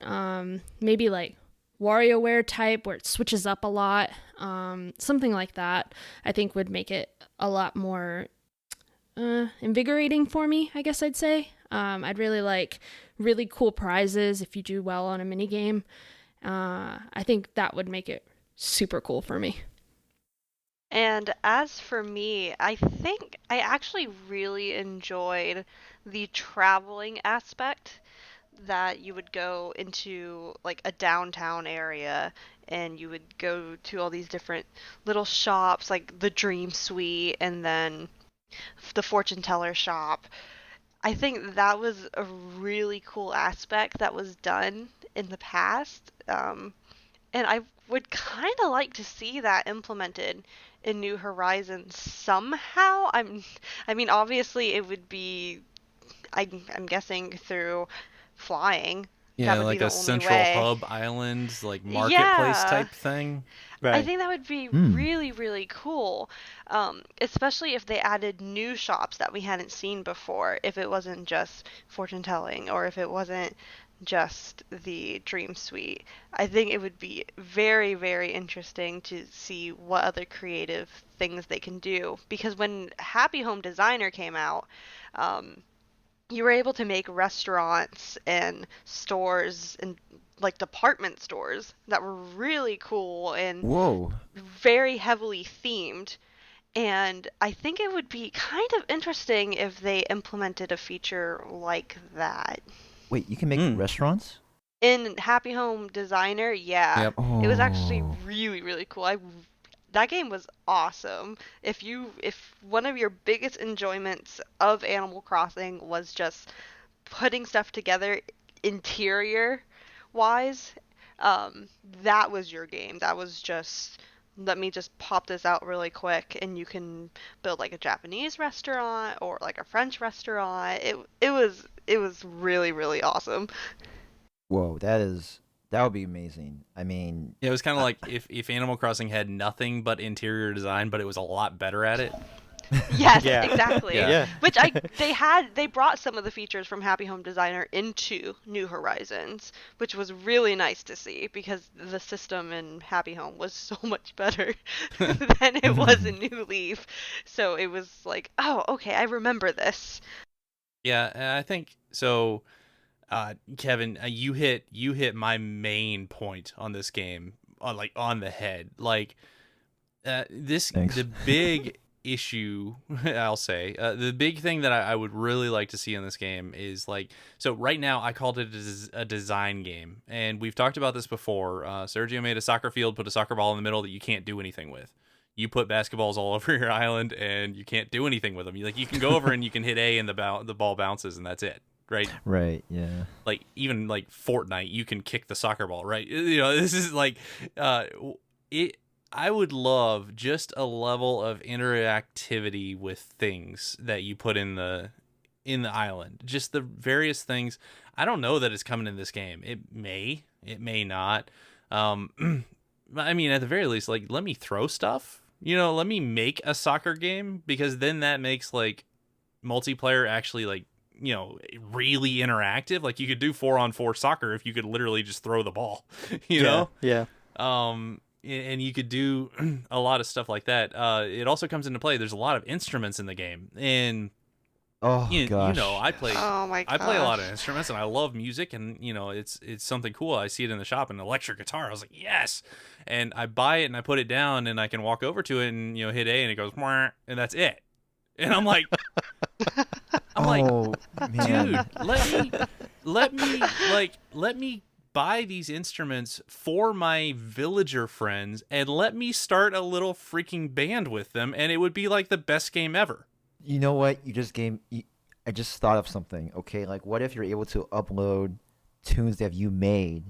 Maybe like WarioWare type where it switches up a lot. Something like that I think would make it a lot more invigorating for me, I guess I'd say. I'd really like really cool prizes if you do well on a mini game. I think that would make it super cool for me. And as for me, I think I actually really enjoyed the traveling aspect that you would go into like a downtown area and you would go to all these different little shops like the Dream Suite and then the fortune teller shop. I think that was a really cool aspect that was done in the past. And I would kind of like to see that implemented in New Horizons somehow. I mean, obviously it would be, I'm guessing through flying, Yeah, that would be like the a only central way. hub island, like marketplace Yeah. type thing. I Right. think that would be Hmm. really, really cool, especially if they added new shops that we hadn't seen before, if it wasn't just fortune telling or if it wasn't just the Dream Suite. I think it would be very, very interesting to see what other creative things they can do. Because when Happy Home Designer came out, um, you were able to make restaurants and stores and like department stores that were really cool and Whoa. very heavily themed. And I think it would be kind of interesting if they implemented a feature like that. Wait, you can make Hmm. restaurants? In Happy Home Designer, yeah. Yep. It was actually Oh. really, really cool. That game was awesome. If one of your biggest enjoyments of Animal Crossing was just putting stuff together interior wise, um, that was your game. That was just let me just pop this out really quick and you can build like a Japanese restaurant or like a French restaurant. It was really, really awesome. Whoa, that would be amazing. I mean, Yeah, it was kind of I, like if Animal Crossing had nothing but interior design, but it was a lot better at it. Yes, Yeah. exactly. Yeah. Yeah. Which they brought some of the features from Happy Home Designer into New Horizons, which was really nice to see because the system in Happy Home was so much better than it was in New Leaf. So it was like, oh, okay, I remember this. Yeah, and I think so. Kevin, you hit my main point on this game on the head. Like thanks. the big issue I'll say the big thing that I would really like to see in this game is like, so right now I called it a design game, and we've talked about this before. Sergio made a soccer field, put a soccer ball in the middle that you can't do anything with. You put basketballs all over your island and you can't do anything with them. You can go over and you can hit A and the ball bounces and that's it, right? Right, yeah. Like even like Fortnite, you can kick the soccer ball, right? This is like uh it I would love just a level of interactivity with things that you put in the island. Just the various things. I don't know that it's coming in this game. It may not. I mean, at the very least, like let me throw stuff. Let me make a soccer game, because then that makes like multiplayer actually like really interactive. Like you could do 4-on-4 soccer if you could literally just throw the ball. you Yeah. know Yeah. and you could do a lot of stuff like that. It also comes into play, there's a lot of instruments in the game, and Oh gosh. I play Oh my I play a lot of gosh. instruments and I love music, and it's something cool. I see it in the shop, an electric guitar. I was like, yes. And I buy it and I put it down and I can walk over to it and hit A and it goes "Mwah," and that's it. And I'm like, Oh dude, man. let me buy these instruments for my villager friends and let me start a little freaking band with them, and it would be like the best game ever. You know what? I just thought of something. Okay, like what if you're able to upload tunes that you made,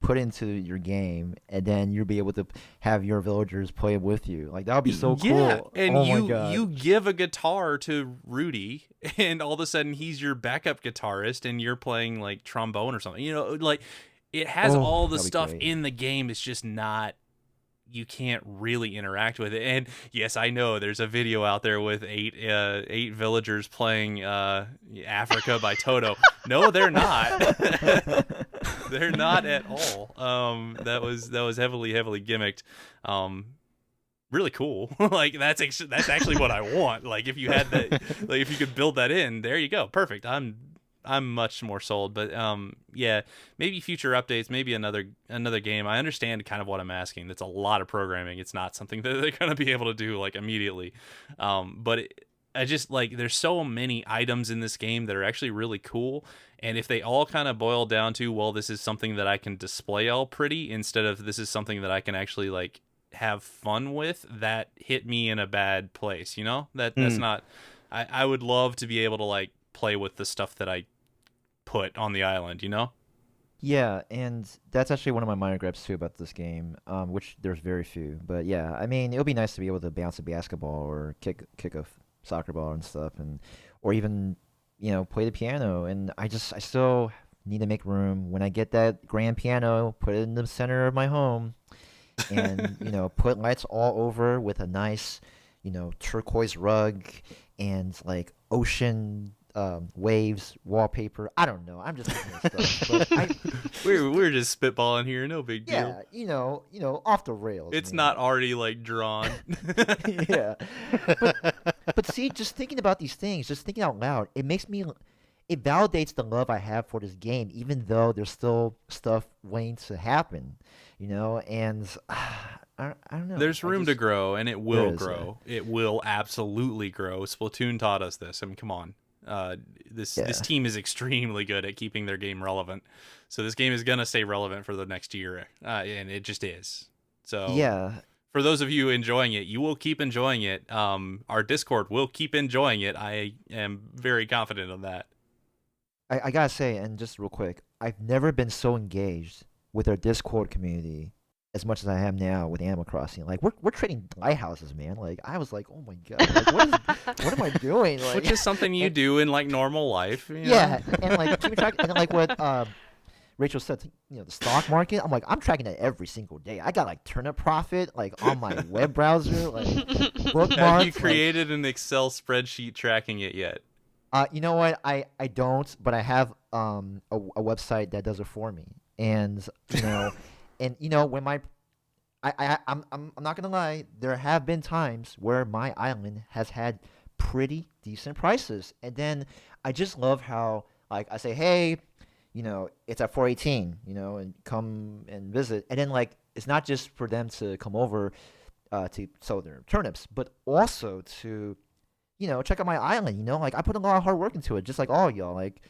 put into your game, and then you'll be able to have your villagers play with you. Like that would be so Yeah, cool. and Oh my you god. you give a guitar to Rudy, and all of a sudden he's your backup guitarist, and you're playing like trombone or something. Like it has Oh, all the that'd be stuff great. in the game. It's just not. You can't really interact with it. And yes, I know there's a video out there with eight villagers playing Africa by Toto. No, they're not. They're not at all. That was heavily gimmicked. Really cool. Like that's actually what I want. Like if you had that, like if you could build that in, there you go. Perfect. I'm much more sold. But yeah, maybe future updates, maybe another game. I understand kind of what I'm asking. That's a lot of programming. It's not something that they're gonna be able to do like immediately. I just like, there's so many items in this game that are actually really cool, and if they all kind of boil down to, well, this is something that I can display all pretty instead of this is something that I can actually like have fun with, that hit me in a bad place. That's Mm. not. I would love to be able to like play with the stuff that I put on the island. Yeah, and that's actually one of my minor gripes too about this game, which there's very few. But yeah, I mean, it would be nice to be able to bounce a basketball or kick a soccer ball and stuff, or even play the piano. And I still need to make room. When I get that grand piano, put it in the center of my home, and put lights all over with a nice, turquoise rug and like ocean waves wallpaper. I don't know. I'm just thinking of stuff, but we're just spitballing here, no big deal. yeah, off the rails. It's man. not already like drawn. Yeah, but see, just thinking about these things, just thinking out loud, it validates the love I have for this game, even though there's still stuff waiting to happen, and I don't know. There's room to grow, and it will grow. It will absolutely grow. Splatoon taught us this. I mean, come on. This team is extremely good at keeping their game relevant. So this game is gonna stay relevant for the next year, and it just is. So yeah. For those of you enjoying it, you will keep enjoying it. Our Discord will keep enjoying it. I am very confident of that. I gotta say, and just real quick, I've never been so engaged with our Discord community as much as I am now with Animal Crossing. Like we're trading lighthouses, man. Like I was like, oh my god, like, what am I doing? Like, which is something you do in like normal life. Yeah, and like keeping track, and then, like what Rachel said, the stock market. I'm like, I'm tracking that every single day. I got like Turnip Profit like on my web browser, like bookmarks. Have you created an Excel spreadsheet tracking it yet? You know what? I don't, but I have a website that does it for me, and and when I'm not gonna lie, there have been times where my island has had pretty decent prices, and then I just love how like I say, hey, it's at 418, and come and visit, and then like it's not just for them to come over to sell their turnips, but also to check out my island. Like I put a lot of hard work into it, just like all y'all. Like,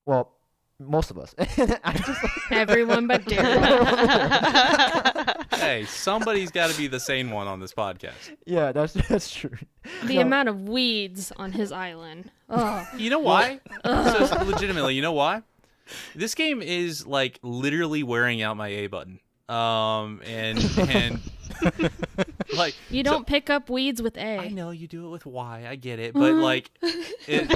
well, most of us. I just, Everyone but Derek. Hey, somebody's got to be the sane one on this podcast. Yeah, that's true. The amount of weeds on his island. Oh. You know why? So, legitimately, you know why? This game is like literally wearing out my A button. And like you don't pick up weeds with A. I know you do it with Y. I get it, but like it's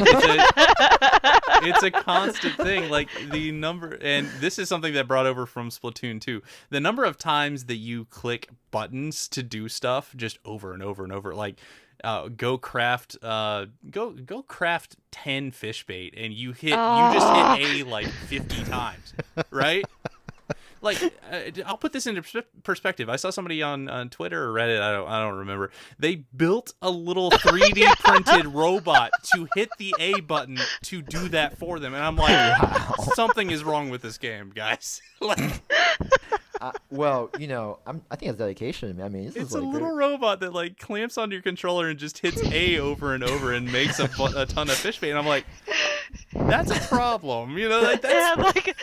a constant thing. Like the number, and this is something that brought over from Splatoon 2. The number of times that you click buttons to do stuff just over and over and over, like go craft 10 fish bait, and you just hit A like 50 times, right? Like, I'll put this into perspective. I saw somebody on Twitter or Reddit, I don't remember. They built a little 3D printed robot to hit the A button to do that for them, and I'm like, wow. Something is wrong with this game, guys. Like, well, I think it's dedication. I mean, it's a little robot that like clamps onto your controller and just hits A over and over and makes a ton of fish bait, and I'm like, that's a problem, like that's...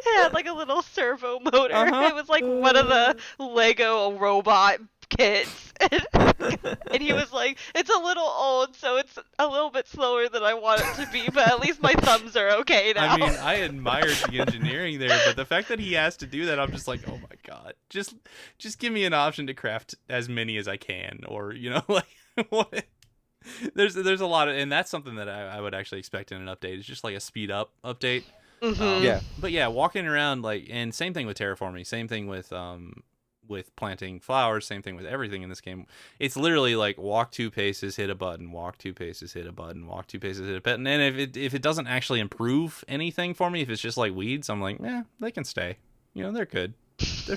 It had like a little servo motor. It was like one of the Lego robot kits. And he was like, it's a little old, so it's a little bit slower than I want it to be, but at least my thumbs are okay now. I mean, I admired the engineering there, but the fact that he has to do that, I'm just like, oh my god. Just give me an option to craft as many as I can, or, like, what? There's a lot of, and that's something that I would actually expect in an update. It's just like a speed up update. Mm-hmm. Yeah. But yeah, walking around, like, and same thing with terraforming, same thing with planting flowers, same thing with everything in this game. It's literally like walk 2 paces, hit a button, walk 2 paces, hit a button, walk 2 paces, hit a button. And if it doesn't actually improve anything for me, if it's just like weeds, I'm like, they can stay. They're good. It's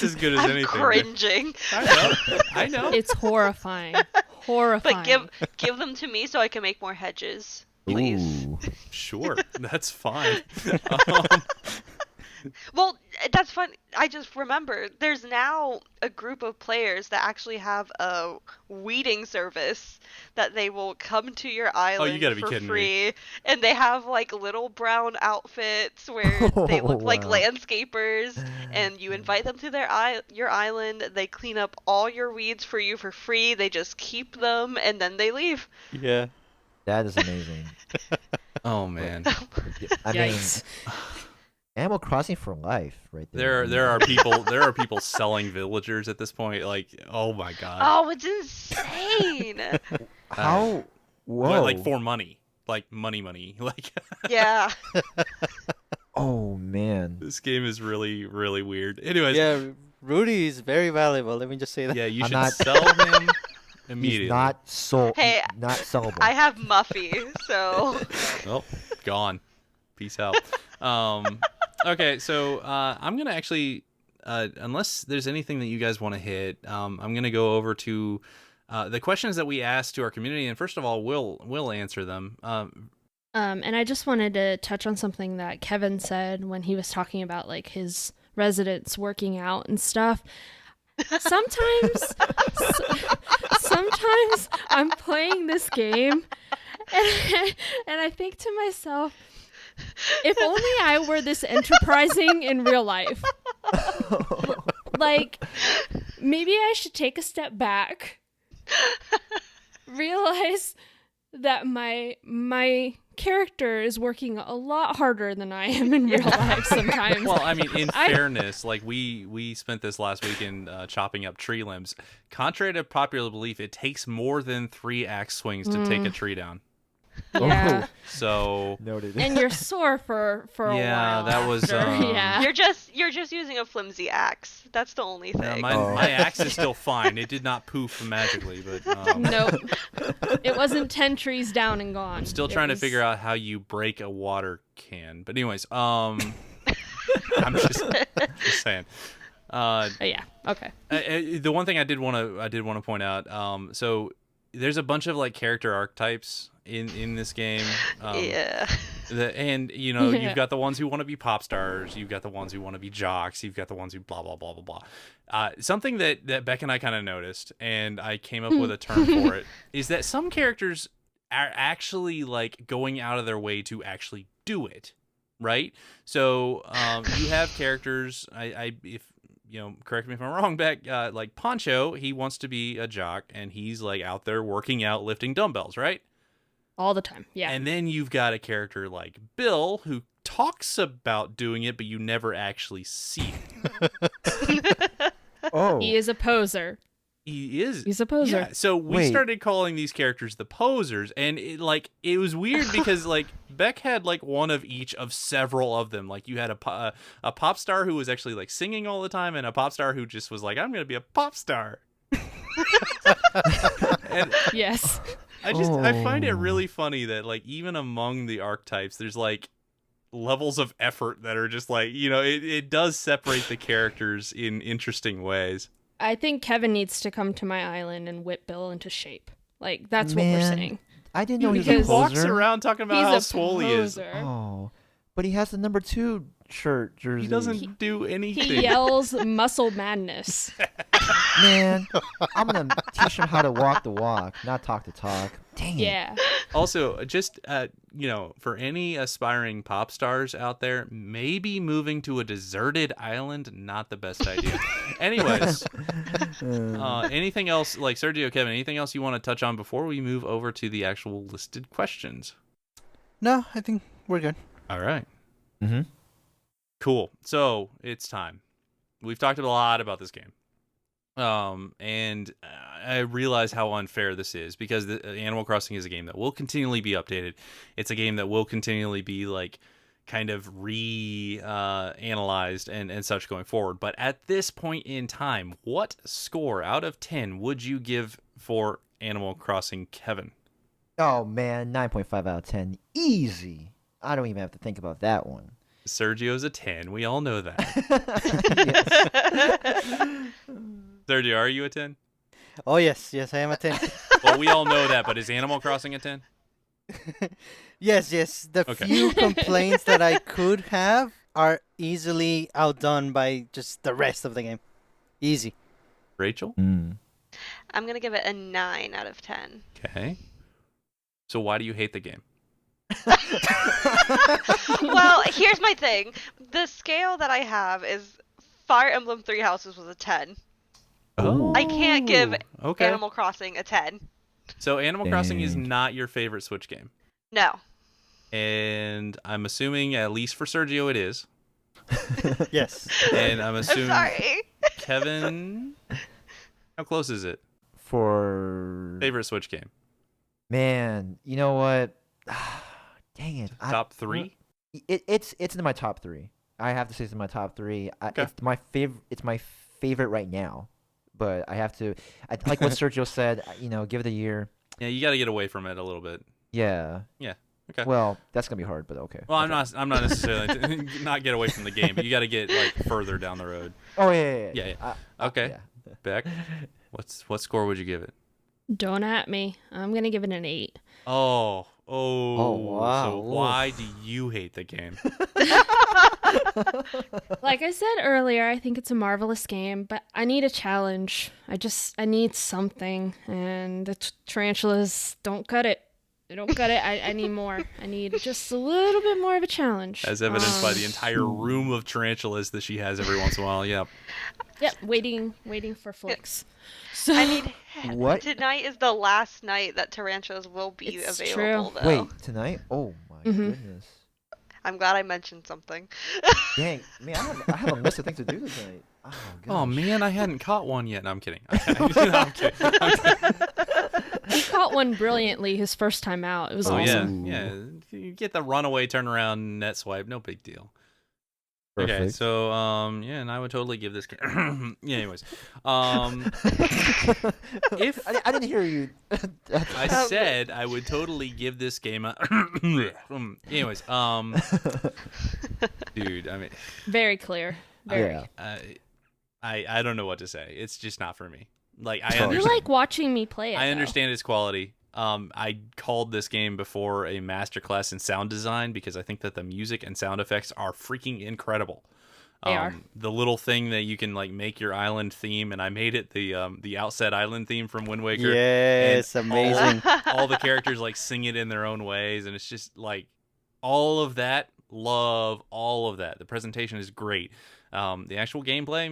as good as anything. I'm cringing. I know. It's horrifying. Horrifying. But give them to me so I can make more hedges, please. Ooh. Sure, that's fine. Well, that's fun. I just remember there's now a group of players that actually have a weeding service that they will come to your island you gotta be for kidding free, me. and they have like little brown outfits where they look like Wow. landscapers, and you invite them to your island. They clean up all your weeds for you for free. They just keep them and then they leave. Yeah. That is amazing. Oh man. I mean, Yikes. Animal Crossing for life, right there. There are people selling villagers at this point. Like, oh my god. Oh, it's insane. How? Whoa. Like for money. like money. Like Yeah. Oh man. this game is really really weird. Anyways, Yeah, Rudy is very valuable. Let me just say that. yeah, you I'm should not- sell him immediately. He's not Hey, not sellable. I have Muffy, so Oh, gone. Peace out. Okay, so I'm gonna actually, unless there's anything that you guys want to hit, I'm gonna go over to the questions that we asked to our community, and first of all, we'll answer them. And I just wanted to touch on something that Kevin said when he was talking about like his residents working out and stuff. Sometimes, sometimes I'm playing this game, and I think to myself, if only I were this enterprising in real life. Like, maybe I should take a step back, realize that my character is working a lot harder than I am in real life sometimes. Well, I mean, in fairness, like we spent this last weekend chopping up tree limbs. Contrary to popular belief, it takes more than 3 axe swings to take a tree down. Yeah. So Noted. And you're sore for a yeah, while. that was after. Yeah. you're just using a flimsy axe. That's the only thing. my axe is still fine. It did not poof magically, but Nope. It wasn't 10 trees down and gone. I'm still trying to figure out how you break a water can. But anyways, I'm just saying. Yeah. Okay. The one thing I did want to point out. So there's a bunch of like character archetypes in this game. Yeah. And you know, you've got the ones who want to be pop stars, you've got the ones who want to be jocks, you've got the ones who blah blah blah blah blah. Something that Beck and I kind of noticed, and I came up with a term for it, is that some characters are actually like going out of their way to actually do it, right? So you have characters. I if you know, correct me if I'm wrong, Beck. Like Poncho, he wants to be a jock, and he's like out there working out, lifting dumbbells, right? All the time. Yeah. And then you've got a character like Bill who talks about doing it, but you never actually see it. Oh. He is a poser. He is. He's a poser. Yeah. So we Wait. started calling these characters the posers, and it was weird because like Beck had like one of each of several of them. Like you had a pop star who was actually like singing all the time, and a pop star who just was like, I'm gonna be a pop star. And Yes. I find it really funny that like even among the archetypes, there's like levels of effort that are just like, you know, it does separate the characters in interesting ways. I think Kevin needs to come to my island and whip Bill into shape. Like, that's what we're Man. saying. I didn't know he was a He Because- walks poser. around talking about He's how a swole he is. poser. Oh, but he has the number 2 shirt jersey. He doesn't do anything. He yells muscle madness. Man, I'm gonna teach him how to walk the walk, not talk the talk. Dang it. Yeah. Also, just you know, for any aspiring pop stars out there, maybe moving to a deserted island not the best idea. Anyways, anything else, like Sergio, Kevin, anything else you want to touch on before we move over to the actual listed questions? No, I think we're good. All right. Mm-hmm. Cool. So it's time. We've talked a lot about this game. And I realize how unfair this is because Animal Crossing is a game that will continually be updated. It's a game that will continually be like kind of analyzed and such going forward. But at this point in time, what score out of 10 would you give for Animal Crossing, Kevin? Oh man, 9.5 out of 10, easy. I don't even have to think about that one. Sergio's a 10. We all know that. Yes. Sergio, are you a 10? Oh yes, I am a 10. Well, we all know that, but is Animal Crossing a 10? Yes. The Okay. few complaints that I could have are easily outdone by just the rest of the game. Easy. Rachel? Mm. I'm gonna give it a 9 out of 10. Okay. So why do you hate the game? Well, here's my thing. The scale that I have is Fire Emblem Three Houses was a 10. Oh. I can't give Okay. Animal Crossing a 10. So Animal Crossing is Dang. not your favorite Switch game. No. And I'm assuming, at least for Sergio, it is. Yes. And I'm I'm assuming sorry. Kevin, how close is it? For Favorite Switch game? man, you know what? Dang it. Top 3? It's in my top 3. I have to say it's in my top 3. Okay. It's my favorite. It's my favorite right now. But I have to. Like what Sergio said. Give it a year. Yeah, you got to get away from it a little bit. Yeah. Yeah. Okay. Well, that's gonna be hard, but okay. Well, That's I'm not necessarily not get away from the game, but you got to get like further down the road. Oh yeah. Yeah. Okay. Yeah. Beck, what score would you give it? Don't at me. I'm gonna give it an 8. Oh, wow. So why do you hate the game? Like I said earlier, I think it's a marvelous game, but I need a challenge. I need something, and the tarantulas don't cut it. They don't cut it. I need more. I need just a little bit more of a challenge. As evidenced by the entire room of tarantulas that she has every once in a while. Yep. Yep, waiting for flicks. So I mean, What? tonight is the last night that tarantulas will be It's available, true. though. Wait, tonight? Oh my Mhm. goodness. I'm glad I mentioned something. Dang, man, I have a list of things to do tonight. Oh, gosh. Oh man, I hadn't caught one yet. No, I'm kidding. I'm kidding. he caught one brilliantly his first time out. It was Oh awesome. yeah. You get the runaway turnaround net swipe, no big deal. Okay, Perfect. so and I would totally give this game. Yeah, anyways, if I didn't hear you. I said I would totally give this game a. Anyways, dude, I mean, Very clear. Very. Yeah. I don't know what to say. It's just not for me. Like I Totally. You understand. like watching me play it. I though. understand its quality. I called this game before a masterclass in sound design because I think that the music and sound effects are freaking incredible. They are. The little thing that you can like make your island theme, and I made it the Outset Island theme from Wind Waker. Yes, And amazing. All the characters like sing it in their own ways, and it's just like all of that. Love all of that. The presentation is great. The actual gameplay,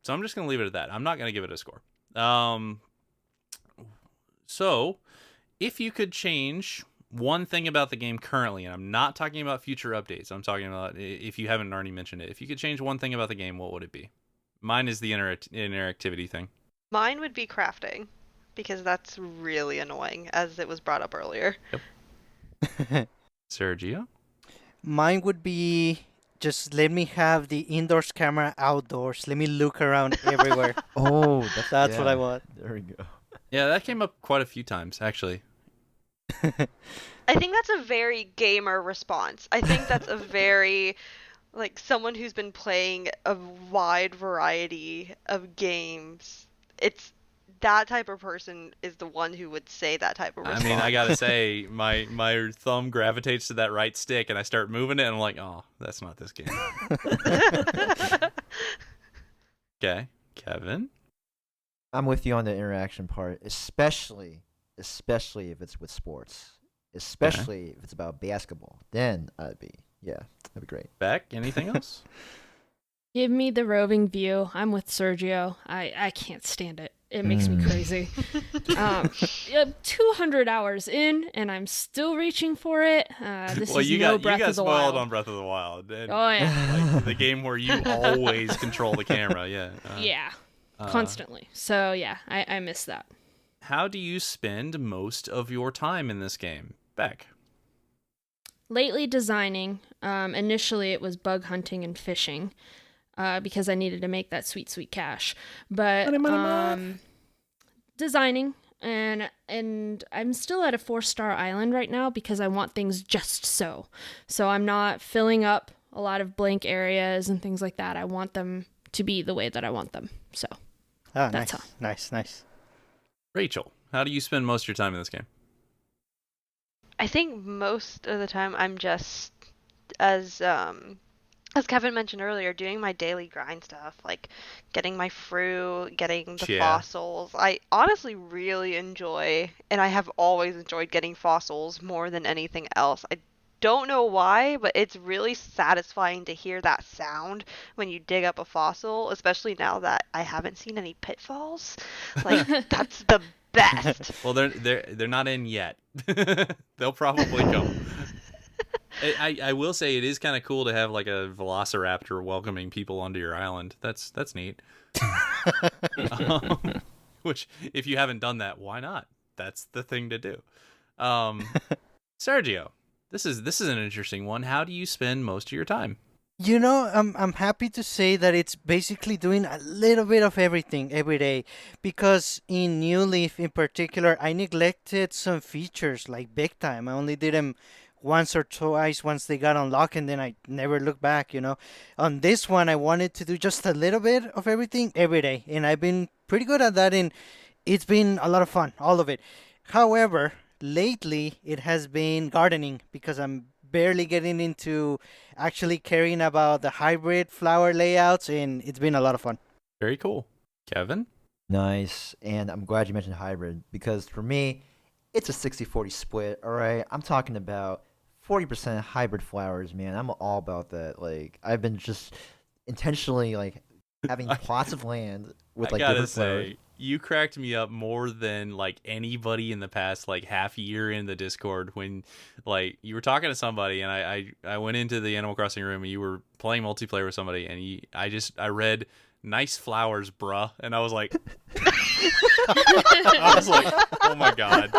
so I'm just gonna leave it at that. I'm not gonna give it a score. So, if you could change one thing about the game currently, and I'm not talking about future updates, I'm talking about if you haven't already mentioned it. If you could change one thing about the game, what would it be? Mine is the interactivity thing. Mine would be crafting, because that's really annoying, as it was brought up earlier. Sergio? Mine would be just let me have the indoors camera outdoors. Let me look around everywhere. Oh, That's what I yeah. want. There we go. Yeah, that came up quite a few times, actually. I think that's a very gamer response. I think that's a very, like, someone who's been playing a wide variety of games. It's that type of person is the one who would say that type of response. I mean, I gotta say, my thumb gravitates to that right stick, and I start moving it, and I'm like, oh, that's not this game. Okay, Kevin? I'm with you on the interaction part, especially if it's with sports, especially if it's about basketball. Then that'd be great. Beck, anything else? Give me the roving view. I'm with Sergio. I can't stand it. It makes me crazy. 200 hours in, and I'm still reaching for it. This is no Breath you got of the spoiled Wild. on Breath of the Wild. And, Oh yeah, like, the game where you always control the camera, yeah. yeah, constantly. So yeah, I miss that. How do you spend most of your time in this game, Beck? Lately designing. Initially it was bug hunting and fishing, because I needed to make that sweet cash. But designing, and I'm still at a 4-star island right now because I want things just so. So I'm not filling up a lot of blank areas and things like that. I want them to be the way that I want them. So Oh, That's nice. Rachel, how do you spend most of your time in this game? I think most of the time I'm just as Kevin mentioned earlier, doing my daily grind stuff, like getting my fruit, getting the Yeah. fossils. I honestly really enjoy, and I have always enjoyed getting fossils more than anything else. I don't know why, but it's really satisfying to hear that sound when you dig up a fossil, especially now that I haven't seen any pitfalls. Like, that's the best. Well, they're not in yet. They'll probably come. I will say it is kind of cool to have like a velociraptor welcoming people onto your island. That's neat. Which, if you haven't done that, why not? that's the thing to do. Sergio, this is an interesting one. How do you spend most of your time? You know, I'm happy to say that it's basically doing a little bit of everything every day, because in New Leaf in particular, I neglected some features like big time. I only did them once or twice once they got unlocked, and then I never looked back. On this one, I wanted to do just a little bit of everything every day, and I've been pretty good at that, and it's been a lot of fun, all of it. However, lately it has been gardening because I'm barely getting into actually caring about the hybrid flower layouts, and it's been a lot of fun. Very cool. Kevin? Nice. And I'm glad you mentioned hybrid because for me, it's a 60-40 split, all right? I'm talking about 40% hybrid flowers, man. I'm all about that. Like, I've been just intentionally, like, having plots of land with, I like, gotta different flowers. say, you cracked me up more than like anybody in the past like half year in the Discord when like you were talking to somebody and I went into the Animal Crossing room and you were playing multiplayer with somebody and I read nice flowers, bruh, and I was like oh my god.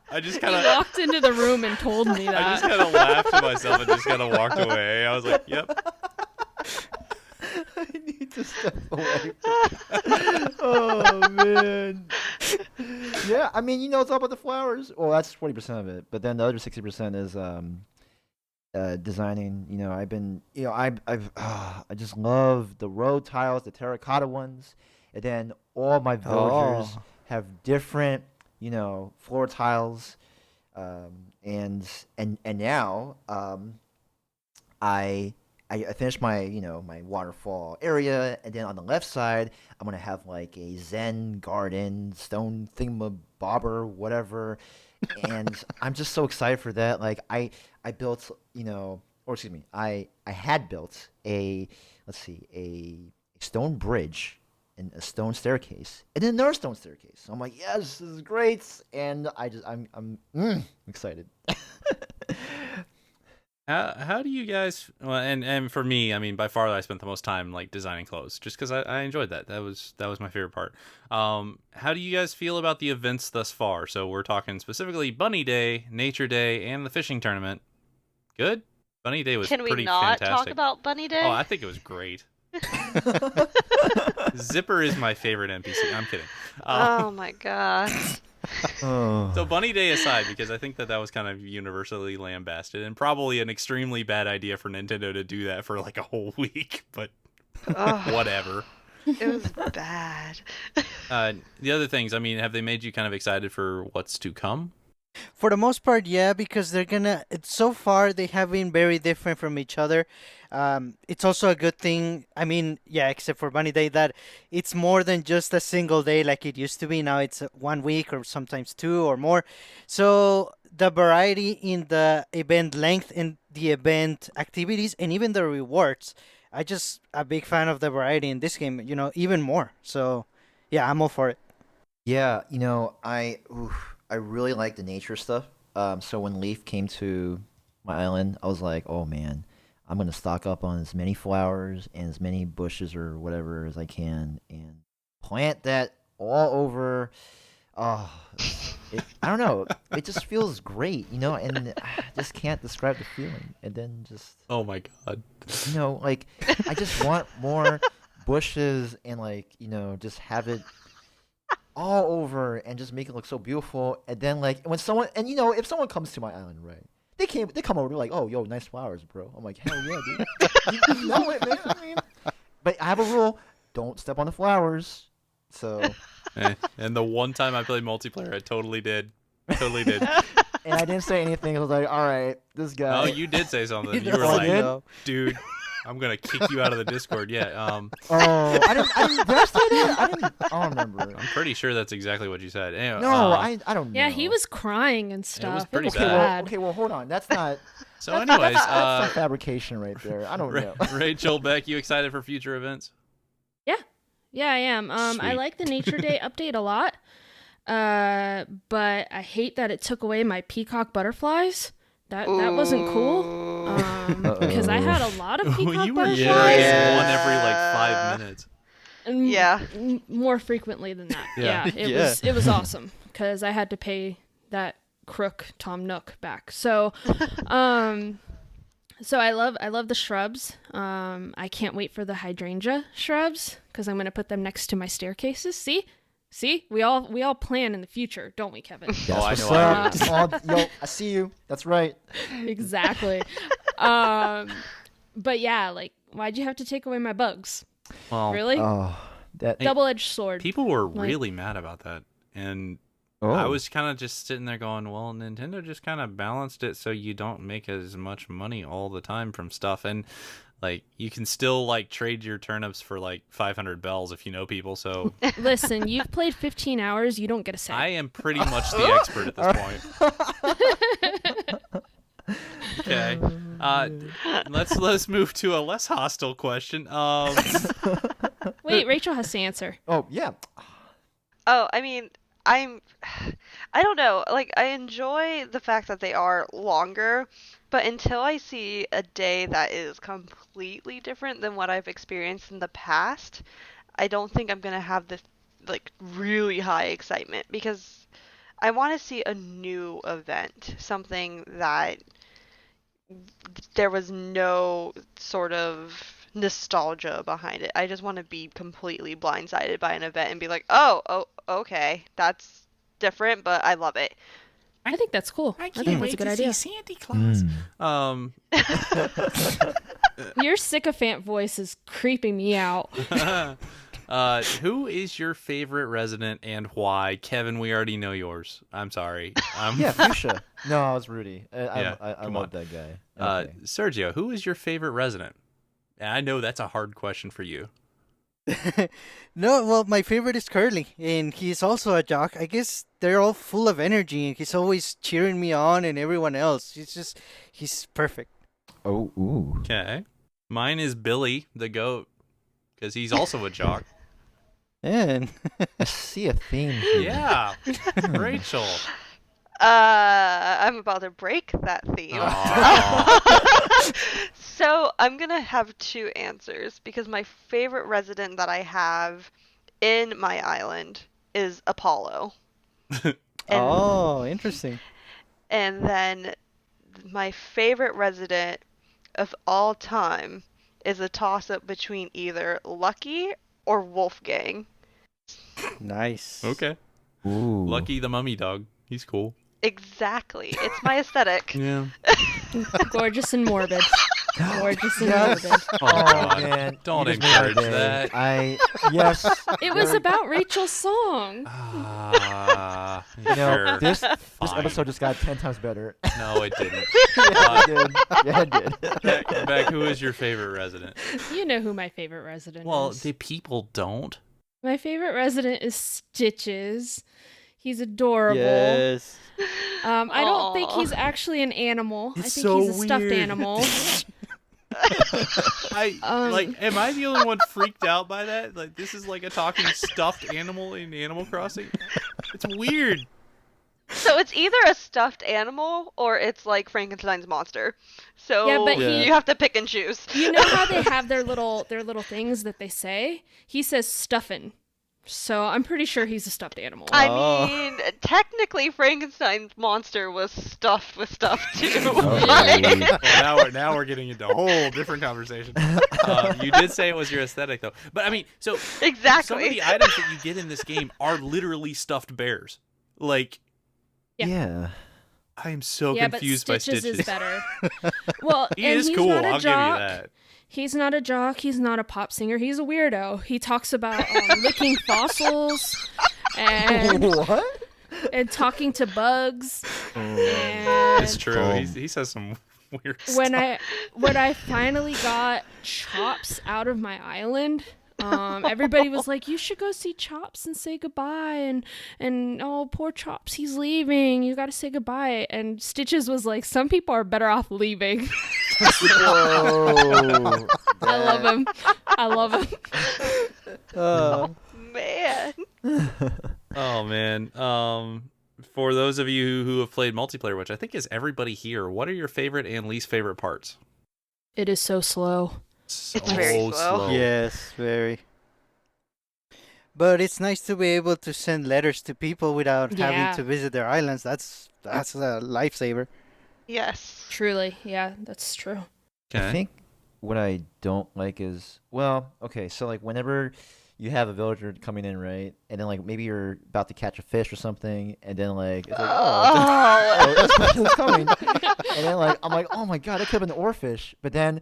I just kind of walked into the room and told me that. I just kind of laughed to myself and just kind of walked away. I was like, yep. I need to step away. Oh man. Yeah, I mean, it's all about the flowers. Well, that's 40% of it, but then the other 60% is designing. I've been, I just love the road tiles, the terracotta ones, and then all my villagers have different, floor tiles, and now I finished my, my waterfall area, and then on the left side, I'm gonna have like a Zen garden, stone thingamabobber, whatever, and I'm just so excited for that. Like I built, I had built a stone bridge and a stone staircase, and then another stone staircase. So I'm like, yes, this is great, and I'm excited. How do you guys? Well, and for me, I mean, by far, I spent the most time like designing clothes, just because I enjoyed that. That was my favorite part. How do you guys feel about the events thus far? So we're talking specifically Bunny Day, Nature Day, and the fishing tournament. Good. Bunny Day was Can we pretty not fantastic. talk about Bunny Day? Oh, I think it was great. Zipper is my favorite NPC. I'm kidding. Oh my god. So Bunny Day aside, because I think that was kind of universally lambasted and probably an extremely bad idea for Nintendo to do that for like a whole week, but whatever. It was bad. The other things, I mean, have they made you kind of excited for what's to come? For the most part, yeah, because so far they have been very different from each other. It's also a good thing, I mean, yeah, except for Bunny Day, that it's more than just a single day like it used to be. Now it's 1 week or sometimes 2 or more. So the variety in the event length and the event activities and even the rewards, I just a big fan of the variety in this game, even more. So yeah, I'm all for it. Yeah, I really like the nature stuff. So when Leaf came to my island, I was like, oh man, I'm gonna stock up on as many flowers and as many bushes or whatever as I can, and plant that all over. Oh, I don't know. It just feels great, and I just can't describe the feeling. And then just, Oh my god. like I just want more bushes and just have it all over and just make it look so beautiful. And then when someone if someone comes to my island, right? They come over, they're like, oh, yo, nice flowers, bro. I'm like, hell yeah, dude. You know it, man. I mean, but I have a rule: don't step on the flowers. So. And the one time I played multiplayer, I totally did. Totally did. And I didn't say anything. I was like, all right, this guy. Oh, you did say something. You were Oh, I like, did? dude, I'm gonna kick you out of the Discord. Yeah. Oh, I didn't. Did I say that? I don't remember. I'm pretty sure that's exactly what you said. Anyway, No, I don't know. Yeah, he was crying and stuff. It pretty was bad. bad. Okay, well, hold on. That's not. So, anyways, That's some fabrication right there. I don't know. Rachel, Beck, you excited for future events? Yeah, I am. I Sweet. like the Nature Day update a lot. But I hate that it took away my peacock butterflies. That wasn't cool. Because I had a lot of peacock You were butterflies. generating one every like 5 minutes. Yeah. More frequently than that. Yeah. Yeah, Yeah. it was awesome because I had to pay that crook Tom Nook back. So, so I love the shrubs. I can't wait for the hydrangea shrubs because I'm gonna put them next to my staircases. See, we all plan in the future, don't we, Kevin? That's I what's know I up. do. Yo, I see you. That's right. Exactly. But yeah, like, why'd you have to take away my bugs? Well, Really? Oh, that. Double-edged sword. people were Like- really mad about that, and Oh. I was kind of just sitting there going, well, Nintendo just kind of balanced it so you don't make as much money all the time from stuff. And, like, you can still, like, trade your turnips for, like, 500 bells if you know people. So Listen, you've played 15 hours. You don't get a say. I am pretty much the expert at this point. Okay. Let's move to a less hostile question. Wait, Rachel has to answer. Oh yeah. Oh, I mean, I don't know. Like, I enjoy the fact that they are longer, but until I see a day that is completely different than what I've experienced in the past, I don't think I'm gonna have this, like, really high excitement because I want to see a new event, something that there was no sort of nostalgia behind it. I just want to be completely blindsided by an event and be like, oh, okay, that's different, but I love it. I think that's cool. I think that's a good idea. Santa Claus. Your sycophant voice is creeping me out. Who is your favorite resident and why? Kevin, we already know yours. I'm sorry. Yeah, Fuchsia. No, it was Rudy. Yeah, I come love on. that guy. Okay. Sergio, who is your favorite resident? And I know that's a hard question for you. No, well, my favorite is Curly, and he's also a jock. I guess they're all full of energy, and he's always cheering me on and everyone else. He's perfect. Oh, ooh. Okay. Mine is Billy the goat because he's also a jock. And I see a theme here. Yeah. Rachel. I'm about to break that theme. Aw. So I'm gonna have two answers because my favorite resident that I have in my island is Apollo. And, oh, interesting. and then my favorite resident of all time is a toss-up between either Lucky or Wolfgang. Nice. Okay. Ooh. Lucky the mummy dog. He's cool. Exactly. It's my aesthetic. Yeah. Gorgeous and morbid. Gorgeous and Yes. morbid. Oh, Oh God. man. Don't you just made my encourage day. that. Yes. It was about Rachel's song. Ah, You know, sure. this Fine. episode just got 10 times better. No, it didn't. Yeah, it did. Yeah, it did. Beck, who is your favorite resident? You know who my favorite resident Well, is. the people don't. My favorite resident is Stitches. He's adorable. Yes. I don't think Aw. he's actually an animal. I It's think so he's a stuffed weird. animal. Am I the only one freaked out by that? Like, this is like a talking stuffed animal in Animal Crossing? It's weird. So it's either a stuffed animal or it's like Frankenstein's monster. So Yeah, but he- you have to pick and choose. You know how they have their little things that they say? He says stuffin'. So I'm pretty sure he's a stuffed animal. I Oh. mean, technically Frankenstein's monster was stuffed with stuff too. Oh, Like- Well, now we're getting into a whole different conversation. You did say it was your aesthetic, though. But, I mean, so some of exactly. the items that you get in this game are literally stuffed bears. Like, Yeah. Yeah. I am so yeah, confused but by Stitches Stitches. is better. Well, He and is he's cool, not a I'll jock. give you that. He's not a jock. He's not a pop singer. He's a weirdo. He talks about licking fossils and What? talking to bugs. It's And true. Boom. He says some weird when stuff. I finally got Chops out of my island, everybody was like, "You should go see Chops and say goodbye." And oh, poor Chops, he's leaving. You got to say goodbye. And Stitches was like, "Some people are better off leaving." Whoa. I love him. I love him. Man. Oh man. For those of you who have played multiplayer, which I think is everybody here, what are your favorite and least favorite parts? It is so slow. So It's very slow. Yes, very. But it's nice to be able to send letters to people without having Yeah, to visit their islands. That's a lifesaver. Yes. truly. Yeah, that's true. I Okay. think what I don't like is, well, okay, so like whenever you have a villager coming in, right, and then like maybe you're about to catch a fish or something, and then like it's like, Oh. oh, it's coming, and then like I'm like, oh my god, it could have been an oarfish, but then,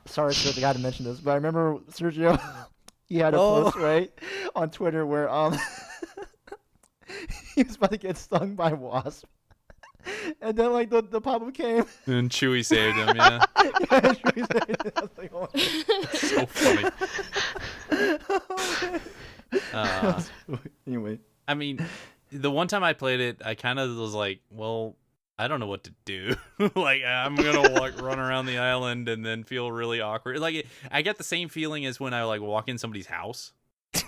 sorry, sir, the guy to mention this, but I remember Sergio, he had a Oh. post right on Twitter where he was about to get stung by a wasp, and then like the pop-up came. And Chewie saved him. Yeah. Yeah, she said it. I was like, oh So funny. Uh, anyway. I mean, the one time I played it, I kind of was like, well, I don't know what to do. Like, I'm gonna run around the island and then feel really awkward. Like, I get the same feeling as when I like walk in somebody's house.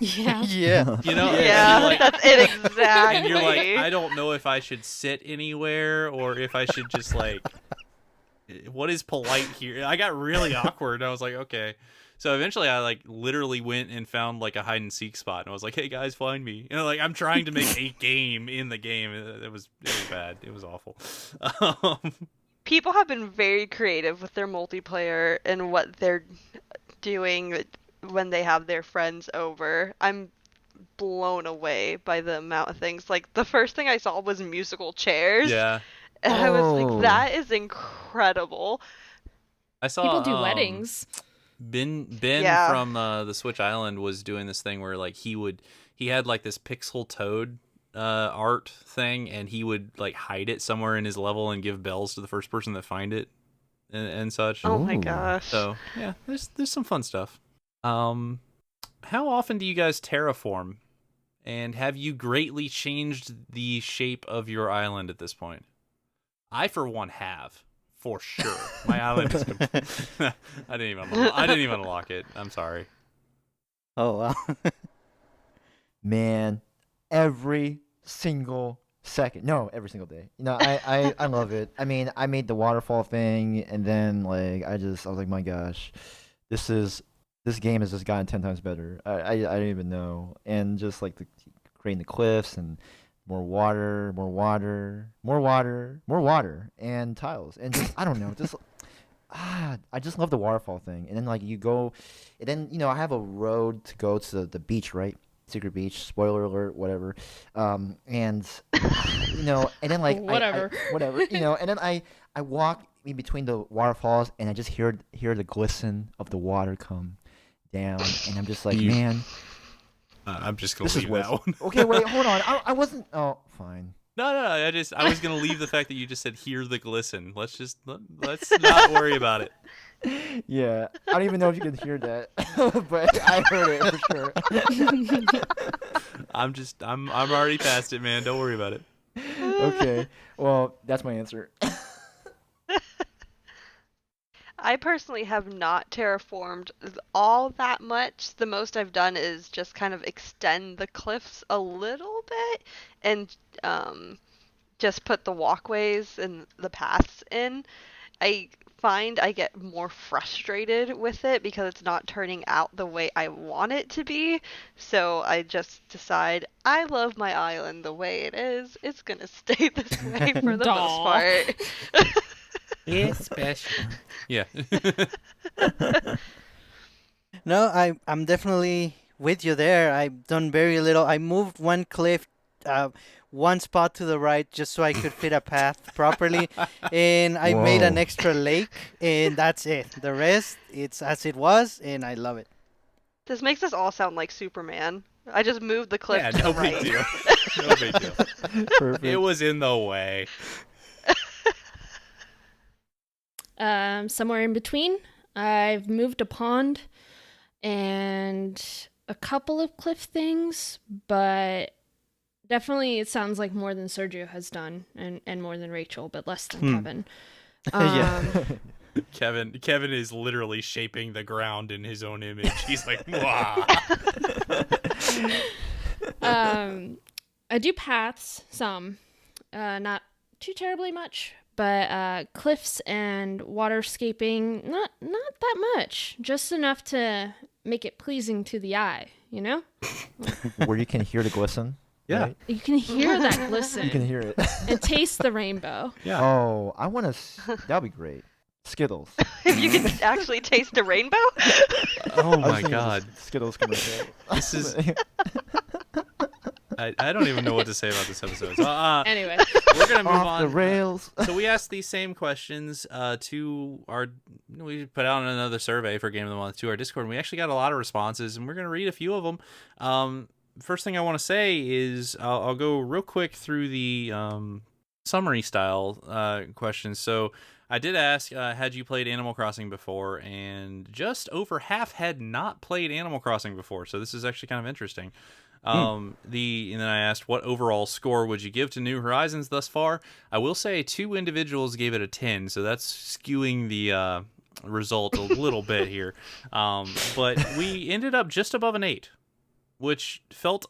Yeah. Yeah. You know? Yeah, And you're like, that's it exactly. and you're like, I don't know if I should sit anywhere or if I should just like, what is polite here? I got really awkward. I was like, okay. So eventually I like literally went and found like a hide and seek spot and I was like, hey guys, find me. You know, like I'm trying to make a game in the game. It was bad. It was awful. Um, People have been very creative with their multiplayer and what they're doing when they have their friends over. I'm blown away by the amount of things. Like the first thing I saw was musical chairs, yeah. and I was Oh. like, that is incredible. I saw People do weddings. Ben Yeah. from the Switch Island was doing this thing where like he had like this pixel toad art thing and he would like hide it somewhere in his level and give bells to the first person that find it and such. Oh my Ooh. gosh. So yeah, there's some fun stuff. How often do you guys terraform? And have you greatly changed the shape of your island at this point? I for one have. For sure. My island is I didn't even unlock it. I'm sorry. Oh wow. Man, every single second. No, every single day. You know, I love it. I mean, I made the waterfall thing, and then like I was like, my gosh, this game has just gotten 10 times better. I don't even know, and just like creating the cliffs and more water, more water, more water, more water, and tiles, and just I don't know, just. I just love the waterfall thing, and then like you go, and then I have a road to go to the beach, right? Secret Beach. Spoiler alert, whatever. And and then like Whatever. whatever, and then I walk in between the waterfalls, and I just hear the glisten of the water come down, and I'm just like, You- man, I'm just gonna this is leave what. that one. Okay, wait, hold on. I wasn't. Oh, fine. No. I was gonna leave the fact that you just said hear the glisten. Let's not worry about it. Yeah, I don't even know if you can hear that, but I heard it for sure. I'm already past it, man. Don't worry about it. Okay, well, that's my answer. I personally have not terraformed all that much. The most I've done is just kind of extend the cliffs a little bit and just put the walkways and the paths in. I find I get more frustrated with it because it's not turning out the way I want it to be. So I just decide I love my island the way it is. It's gonna stay this way for the most Daw. part. It's special. Yeah. No, I'm definitely with you there. I've done very little. I moved one cliff, one spot to the right just so I could fit a path properly, and I made an Whoa. extra lake, and that's it. The rest, it's as it was, and I love it. This makes us all sound like Superman. I just moved the cliff Yeah, to no the big right. deal. No big deal. Perfect. It was in the way. Somewhere in between, I've moved a pond and a couple of cliff things, but definitely it sounds like more than Sergio has done and more than Rachel, but less than Kevin. Yeah. Kevin is literally shaping the ground in his own image. He's like, wow. I do paths, some, not too terribly much, but cliffs and waterscaping, not that much, just enough to make it pleasing to the eye, you know? Where you can hear the glisten. Yeah. right? You can hear that You can glisten hear it. and taste the rainbow. Yeah. Oh, I want to. That'd be great. Skittles. If you can actually taste a rainbow? Oh I was my thinking god. just Skittles commercial. This is- I don't even know what to say about this episode. So, Anyway, we're gonna move off on. the rails. So we asked these same questions to our. We put out another survey for Game of the Month to our Discord, and we actually got a lot of responses, and we're gonna read a few of them. First thing I want to say is I'll go real quick through the summary style questions. So I did ask, had you played Animal Crossing before? And just over half had not played Animal Crossing before. So this is actually kind of interesting. And then I asked, what overall score would you give to New Horizons thus far? I will say 2 individuals gave it a 10, so that's skewing the result a little bit here. But we ended up just above an 8, which felt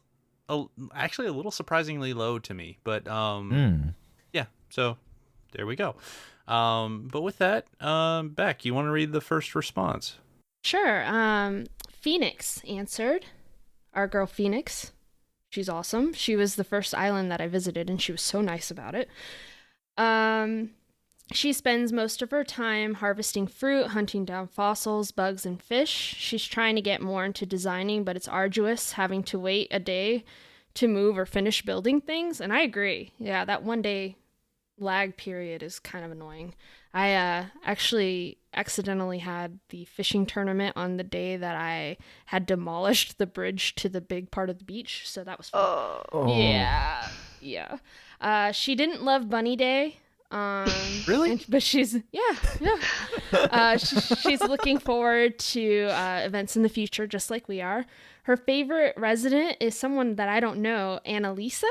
actually a little surprisingly low to me. But yeah, so there we go. But with that, Beck, you want to read the first response? sure. Phoenix answered. Our girl Phoenix. She's awesome. She was the first island that I visited, and she was so nice about it. She spends most of her time harvesting fruit, hunting down fossils, bugs, and fish. She's trying to get more into designing, but it's arduous having to wait a day to move or finish building things. And I agree. Yeah, that 1 day lag period is kind of annoying. I actually accidentally had the fishing tournament on the day that I had demolished the bridge to the big part of the beach, so that was fun. Oh. Yeah. She didn't love Bunny Day. Really? But she's she's looking forward to events in the future, just like we are. Her favorite resident is someone that I don't know, Annalisa.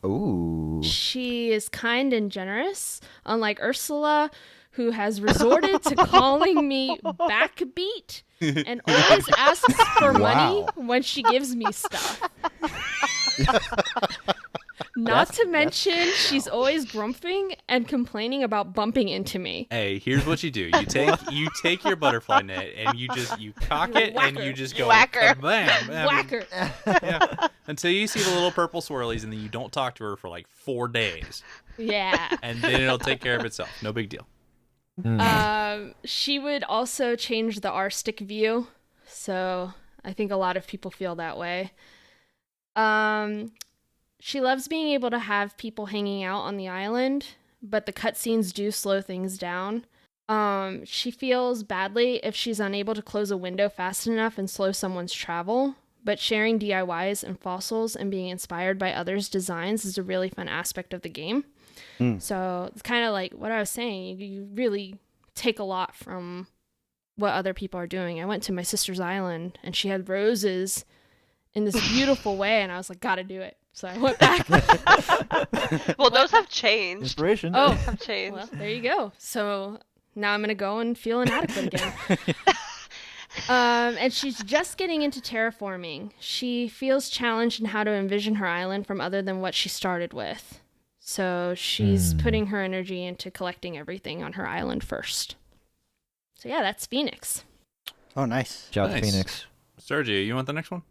Ooh. She is kind and generous, unlike Ursula, who has resorted to calling me backbeat and always asks for money Wow. when she gives me stuff. Not to mention, she's always grumping and complaining about bumping into me. Hey, here's what you do. You take your butterfly net and you cock it Whack and her. you just go Whack her. bam, Whack her. Yeah. Until you see the little purple swirlies and then you don't talk to her for like 4 days. Yeah. And then it'll take care of itself. No big deal. She would also change the R stick view, so I think a lot of people feel that way. She loves being able to have people hanging out on the island, but the cutscenes do slow things down. She feels badly if she's unable to close a window fast enough and slow someone's travel, but sharing DIYs and fossils and being inspired by others' designs is a really fun aspect of the game. So it's kind of like what I was saying. You really take a lot from what other people are doing. I went to my sister's island and she had roses in this beautiful way, and I was like, gotta do it. So I went back. Well, those have changed. Inspiration. Oh, Have changed. well, there you go. So now I'm gonna go and feel inadequate again. And she's just getting into terraforming. She feels challenged in how to envision her island from other than what she started with. So she's putting her energy into collecting everything on her island first. So yeah, that's Phoenix. Oh, nice. Job Nice. Phoenix. Sergio, you want the next one?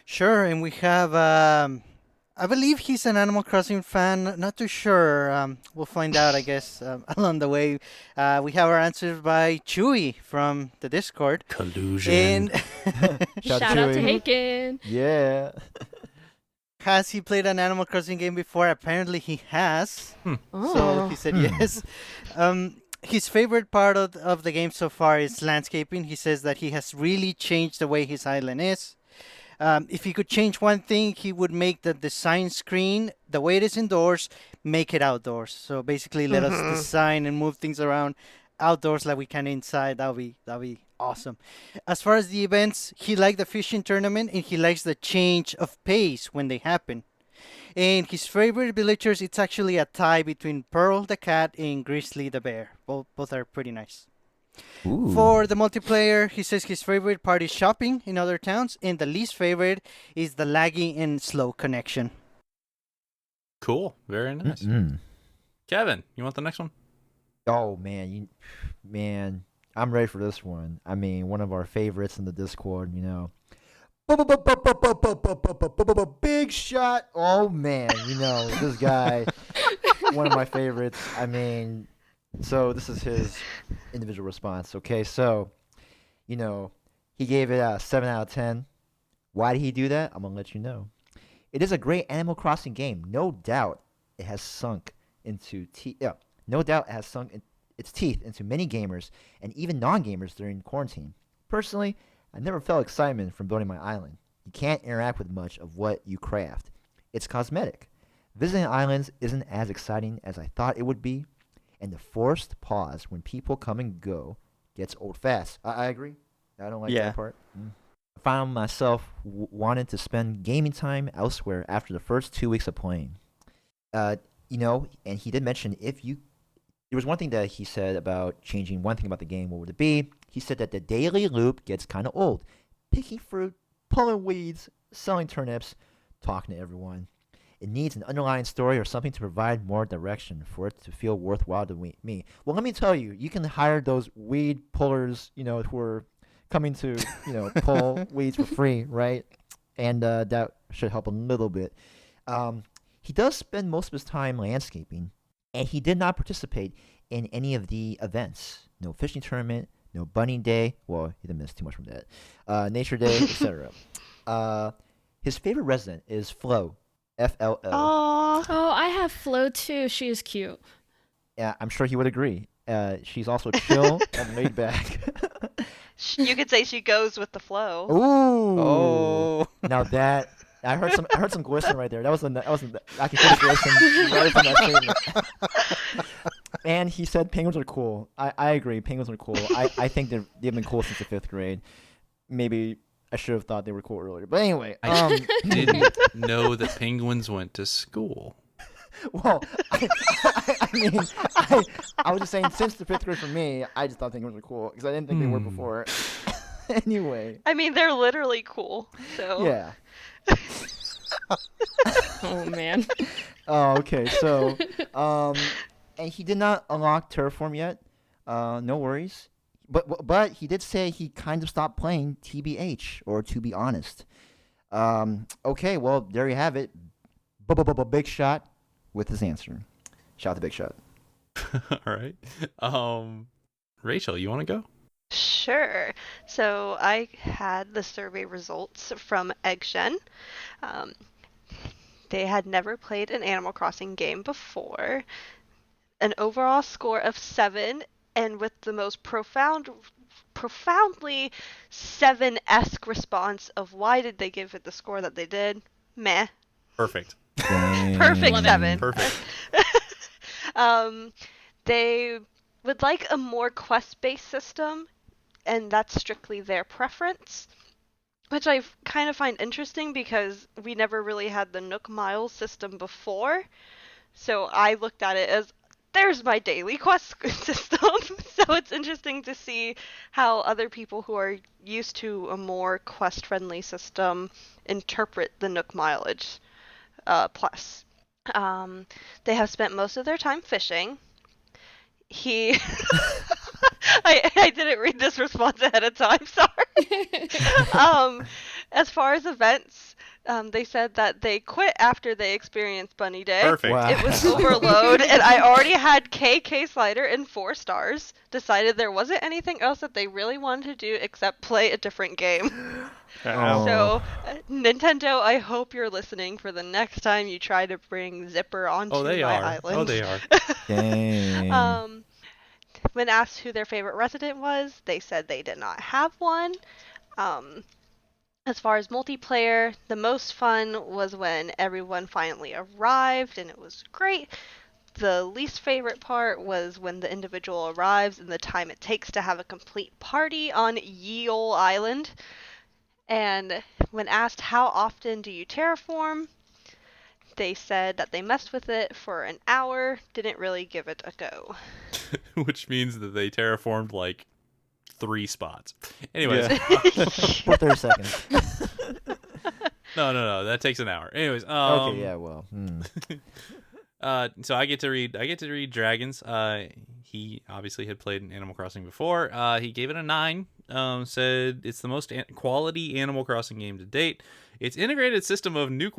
Sure, and we have, I believe he's an Animal Crossing fan. Not too sure. We'll find out, I guess, along the way. We have our answers by Chewy from the Discord. Collusion. And Shout out to Chewy. Haken. Yeah. has he played an Animal Crossing game before? Apparently he has. So Oh. he said yes. His favorite part of the game so far is landscaping. He says that he has really changed the way his island is. If he could change one thing, he would make the design screen, the way it is indoors, make it outdoors. So basically let us design and move things around outdoors like we can inside. That'll be awesome. As far as the events, he liked the fishing tournament and he likes the change of pace when they happen. And his favorite villagers, it's actually a tie between Pearl the cat and Grizzly the bear. Both are pretty nice. Ooh. For the multiplayer, he says his favorite part is shopping in other towns, and the least favorite is the laggy and slow connection. Cool. Very nice. Mm-mm. Kevin, you want the next one? Oh man, I'm ready for this one. I mean, one of our favorites in the Discord. Big shot. Oh man, this guy, one of my favorites. I mean, so this is his individual response. Okay, so he gave it a 7 out of 10. Why did he do that? I'm gonna let you know. It is a great Animal Crossing game. No doubt it has sunk into no doubt it has sunk its teeth into many gamers and even non-gamers during quarantine. Personally, I never felt excitement from building my island. You can't interact with much of what you craft. It's cosmetic. Visiting islands isn't as exciting as I thought it would be, and the forced pause when people come and go gets old fast. I agree. I don't like Yeah. that part. I found myself wanting to spend gaming time elsewhere after the first 2 weeks of playing. And he did mention there was one thing that he said about changing one thing about the game. What would it be? He said that the daily loop gets kind of old. Picking fruit, pulling weeds, selling turnips, talking to everyone. It needs an underlying story or something to provide more direction for it to feel worthwhile to me. Well, let me tell you, you can hire those weed pullers, who are coming to, pull weeds for free, right? And that should help a little bit. He does spend most of his time landscaping, and he did not participate in any of the events. No fishing tournament, no bunny day. Well, he didn't miss too much from that. Nature day, etc. His favorite resident is Flo, FLO. Aww. Oh, I have Flo too. She is cute. Yeah, I'm sure he would agree. She's also chill and laid back. You could say she goes with the flow. Ooh. Oh. Now that I heard some glisten right there. I can hear the glisten right from that statement. And he said penguins are cool. I agree. Penguins are cool. I think they've been cool since the 5th grade. Maybe I should have thought they were cool earlier. But anyway, I didn't know that penguins went to school. well, I mean, I was just saying since the 5th grade for me, I just thought penguins were cool because I didn't think they were before. Anyway. I mean, they're literally cool. So Yeah. Oh man. Oh, okay. So, and he did not unlock Terraform yet. No worries. But he did say he kind of stopped playing TBH, or to be honest. Okay, well, there you have it. Big Shot with his answer. Shout out to Big Shot. All right. Rachel, you want to go? Sure. So I had the survey results from Eggshen. They had never played an Animal Crossing game before. An overall score of 7, and with the most profoundly 7-esque response of why did they give it the score that they did? Meh. Perfect. Perfect Love it. 7. Perfect. They would like a more quest-based system, and that's strictly their preference, which I kind of find interesting because we never really had the Nook Miles system before. So I looked at it as, there's my daily quest system. So it's interesting to see how other people who are used to a more quest-friendly system interpret the Nook Mileage plus. They have spent most of their time fishing. I didn't read this response ahead of time, sorry. As far as events, they said that they quit after they experienced Bunny Day. Perfect. Wow. It was overload, and I already had KK Slider in 4 stars. Decided there wasn't anything else that they really wanted to do except play a different game. Oh. So, Nintendo, I hope you're listening for the next time you try to bring Zipper onto Oh, they my are. island. Oh, they are. Dang. When asked who their favorite resident was, they said they did not have one. As far as multiplayer, the most fun was when everyone finally arrived, and it was great. The least favorite part was when the individual arrives and the time it takes to have a complete party on Ye Ol' Island. And when asked how often do you terraform, they said that they messed with it for an hour, didn't really give it a go. Which means that they terraformed like 3 spots. Anyways. For 30 seconds. No. That takes an hour. Anyways. Okay, yeah, well. So I get to read Dragons. He obviously had played Animal Crossing before. He gave it a 9. Said it's the most quality Animal Crossing game to date. Its integrated system of Nook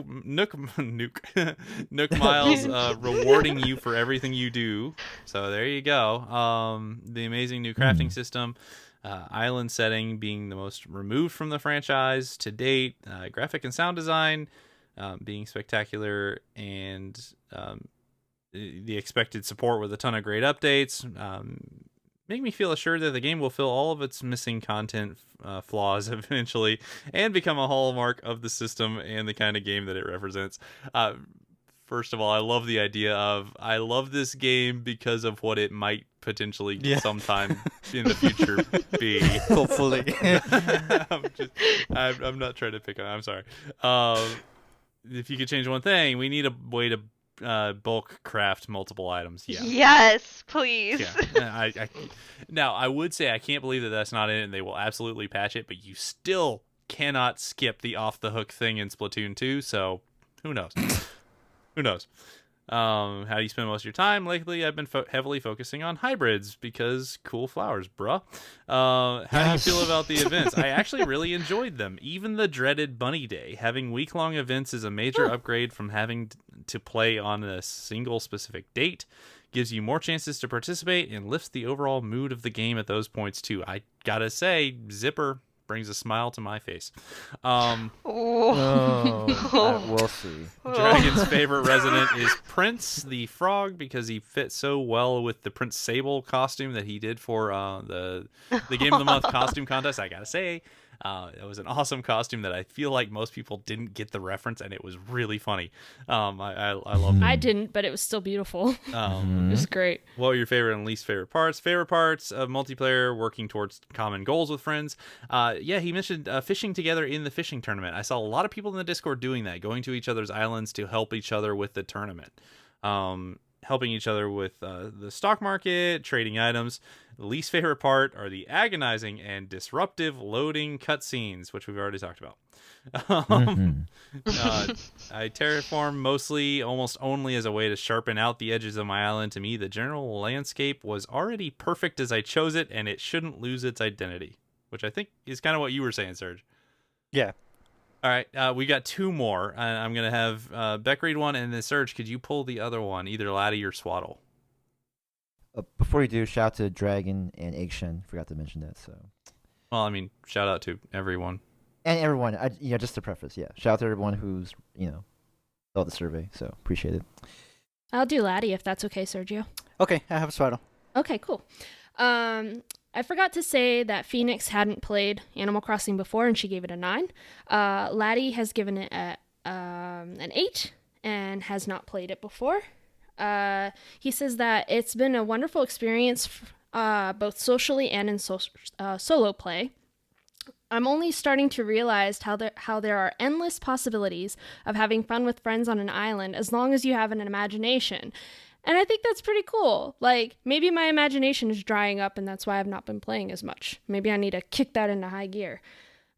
Miles rewarding you for everything you do. So there you go. The amazing new crafting system. Island setting being the most removed from the franchise to date. Graphic and sound design being spectacular, and the expected support with a ton of great updates. Make me feel assured that the game will fill all of its missing content flaws eventually and become a hallmark of the system and the kind of game that it represents. First of all, I love the idea of I love this game because of what it might potentially sometime in the future be. Hopefully. I'm not trying to pick on. I'm sorry. If you could change one thing, we need a way to bulk craft multiple items. Yeah. Yes, please. Yeah. Now, I would say I can't believe that that's not in it, and they will absolutely patch it, but you still cannot skip the off-the-hook thing in Splatoon 2, so who knows? Who knows? How do you spend most of your time? Lately, I've been heavily focusing on hybrids because cool flowers, bruh. How do you feel about the events? I actually really enjoyed them. Even the dreaded Bunny Day. Having week-long events is a major upgrade from having to play on a single specific date. Gives you more chances to participate and lifts the overall mood of the game at those points, too. I gotta say, Zipper brings a smile to my face. We'll see. Dragon's favorite resident is Prince the Frog because he fits so well with the Prince Sable costume that he did for the Game of the Month costume contest. I gotta say, it was an awesome costume that I feel like most people didn't get the reference, and it was really funny. I loved it. I didn't, but it was still beautiful. It was great. What were your favorite and least favorite parts? Favorite parts of multiplayer, working towards common goals with friends. He mentioned fishing together in the fishing tournament. I saw a lot of people in the Discord doing that, going to each other's islands to help each other with the tournament. Helping each other with the stock market, trading items. The least favorite part are the agonizing and disruptive loading cutscenes, which we've already talked about. I terraform mostly, almost only as a way to sharpen out the edges of my island. To me, the general landscape was already perfect as I chose it, and it shouldn't lose its identity, which I think is kind of what you were saying, Serge. Yeah. All right, we got 2 more. I'm going to have Beck read one, and then Serge, could you pull the other one, either Laddie or Swaddle? Before you do, shout out to Dragon and Eggshen. Forgot to mention that. So. Well, I mean, shout out to everyone. And everyone. Just to preface, shout out to everyone who's saw the survey. So appreciate it. I'll do Laddie if that's okay, Sergio. Okay, I have Swaddle. Okay, cool. I forgot to say that Phoenix hadn't played Animal Crossing before, and she gave it a 9. Laddie has given it an 8 and has not played it before. He says that it's been a wonderful experience, both socially and in solo play. I'm only starting to realize how there are endless possibilities of having fun with friends on an island as long as you have an imagination. And I think that's pretty cool. Like, maybe my imagination is drying up and that's why I've not been playing as much. Maybe I need to kick that into high gear.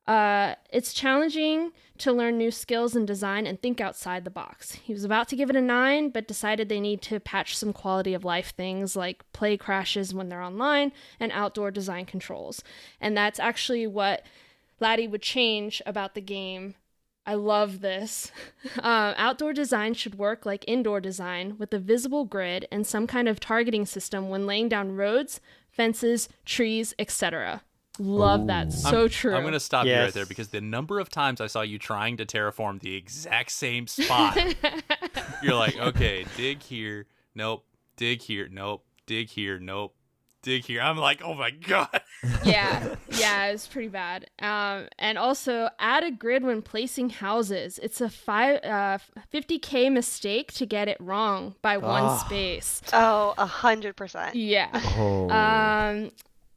It's challenging to learn new skills in design and think outside the box. He was about to give it a 9, but decided they need to patch some quality of life things like play crashes when they're online and outdoor design controls. And that's actually what Laddie would change about the game. I love this. Outdoor design should work like indoor design with a visible grid and some kind of targeting system when laying down roads, fences, trees, etc. Love that. So true. I'm going to stop you right there because the number of times I saw you trying to terraform the exact same spot. You're like, okay, dig here. Nope. Dig here. Nope. Dig here. Nope. Dig here. I'm like, oh my God. Yeah, it's pretty bad. And also add a grid when placing houses. It's a 50k mistake to get it wrong by one space. Oh, 100%. Yeah.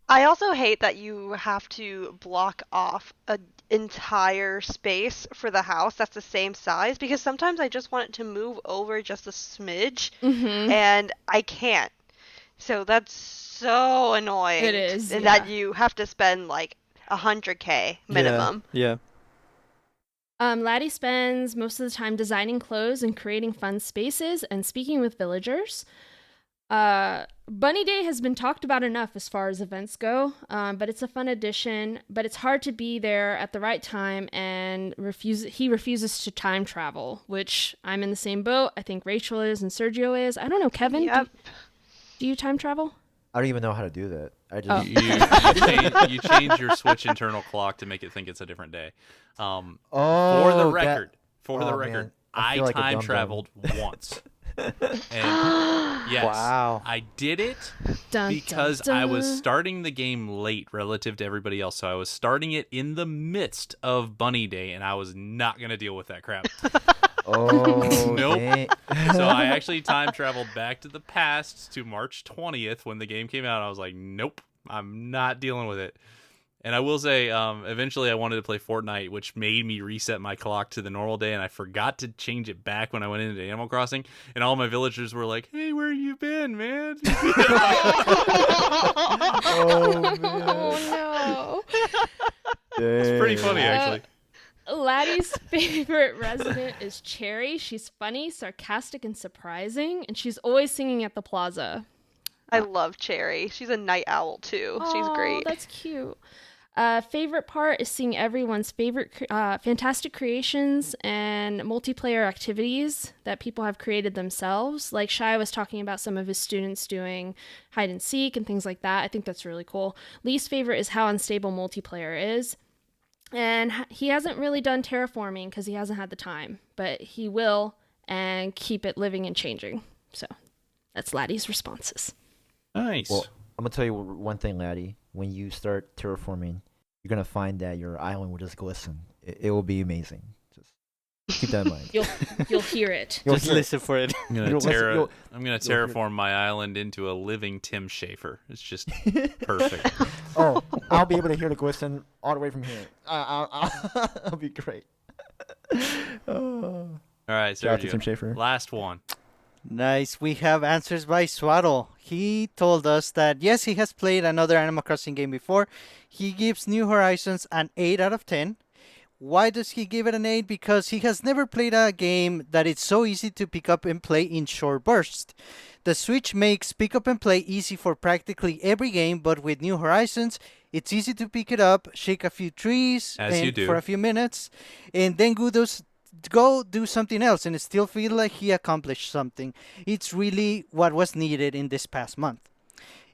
I also hate that you have to block off an entire space for the house that's the same size, because sometimes I just want it to move over just a smidge, and I can't. So that's so annoying. It is, and that you have to spend like 100k minimum. Yeah. Laddie spends most of the time designing clothes and creating fun spaces and speaking with villagers. Bunny Day has been talked about enough as far as events go, but it's a fun addition. But it's hard to be there at the right time, and he refuses to time travel, which I'm in the same boat. I think Rachel is and Sergio is. I don't know, Kevin. Yep. Do you time travel? I don't even know how to do that. I Oh. just You change your Switch internal clock to make it think it's a different day. For the oh, record, oh, record, man. I feel like a time dum-dum. traveled once. And yes, Wow. I did it Dun, because dun, I was dun. starting the game late relative to everybody else. So I was starting it in the midst of Bunny Day, and I was not going to deal with that crap. Oh, Nope. dang. So I actually time traveled back to the past to March 20th when the game came out. I was like, nope, I'm not dealing with it. And I will say, eventually I wanted to play Fortnite, which made me reset my clock to the normal day, and I forgot to change it back when I went into Animal Crossing. And all my villagers were like, "Hey, where you been, man?" Oh, man. Oh It's pretty funny, Dang. actually. no. Laddie's favorite resident is Cherry. She's funny, sarcastic, and surprising, and she's always singing at the plaza. I love Cherry. She's a night owl too. She's Aw, great. That's cute. Favorite part is seeing everyone's favorite fantastic creations and multiplayer activities that people have created themselves. Like Shai was talking about some of his students doing hide and seek and things like that. I think that's really cool. Least favorite is how unstable multiplayer is. And he hasn't really done terraforming because he hasn't had the time, but he will and keep it living and changing. So that's Laddie's responses. Nice. Well, I'm gonna tell you one thing, Laddie. When you start terraforming, you're gonna find that your island will just glisten. It will be amazing. Just keep that in mind. You'll hear it. You'll Just hear it. listen for it. I'm gonna you'll listen- you'll- hear- terraform my island into a living Tim Schafer. It's just perfect. Oh, I'll be able to hear the glisten all the way from here. That'll be great. Oh. All right, Shout out to Tim Sergio. Schafer. Last one. Nice. We have answers by Swaddle. He told us that yes, he has played another Animal Crossing game before. He gives New Horizons an 8 out of 10. Why does he give it an 8? Because he has never played a game that is so easy to pick up and play in short bursts. The Switch makes pick up and play easy for practically every game, but with New Horizons, it's easy to pick it up, shake a few trees As you do. for a few minutes, and then go do something else and still feel like he accomplished something. It's really what was needed in this past month.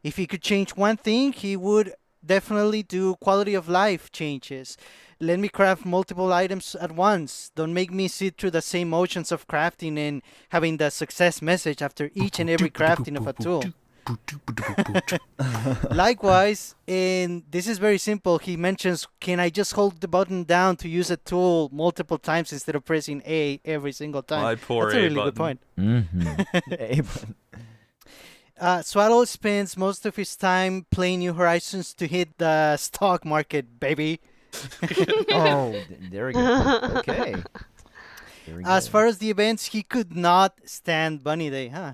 If he could change one thing, he would definitely do quality of life changes. Let me craft multiple items at once. Don't make me sit through the same motions of crafting and having the success message after each and every crafting of a tool. Likewise, and this is very simple, he mentions, can I just hold the button down to use a tool multiple times instead of pressing A every single time? My poor That's a A really good button. point. Mm-hmm. Swaddle spends most of his time playing New Horizons to hit the stock market, baby. Oh, there we go. Okay. There we As go. far as the events, he could not stand Bunny Day, huh?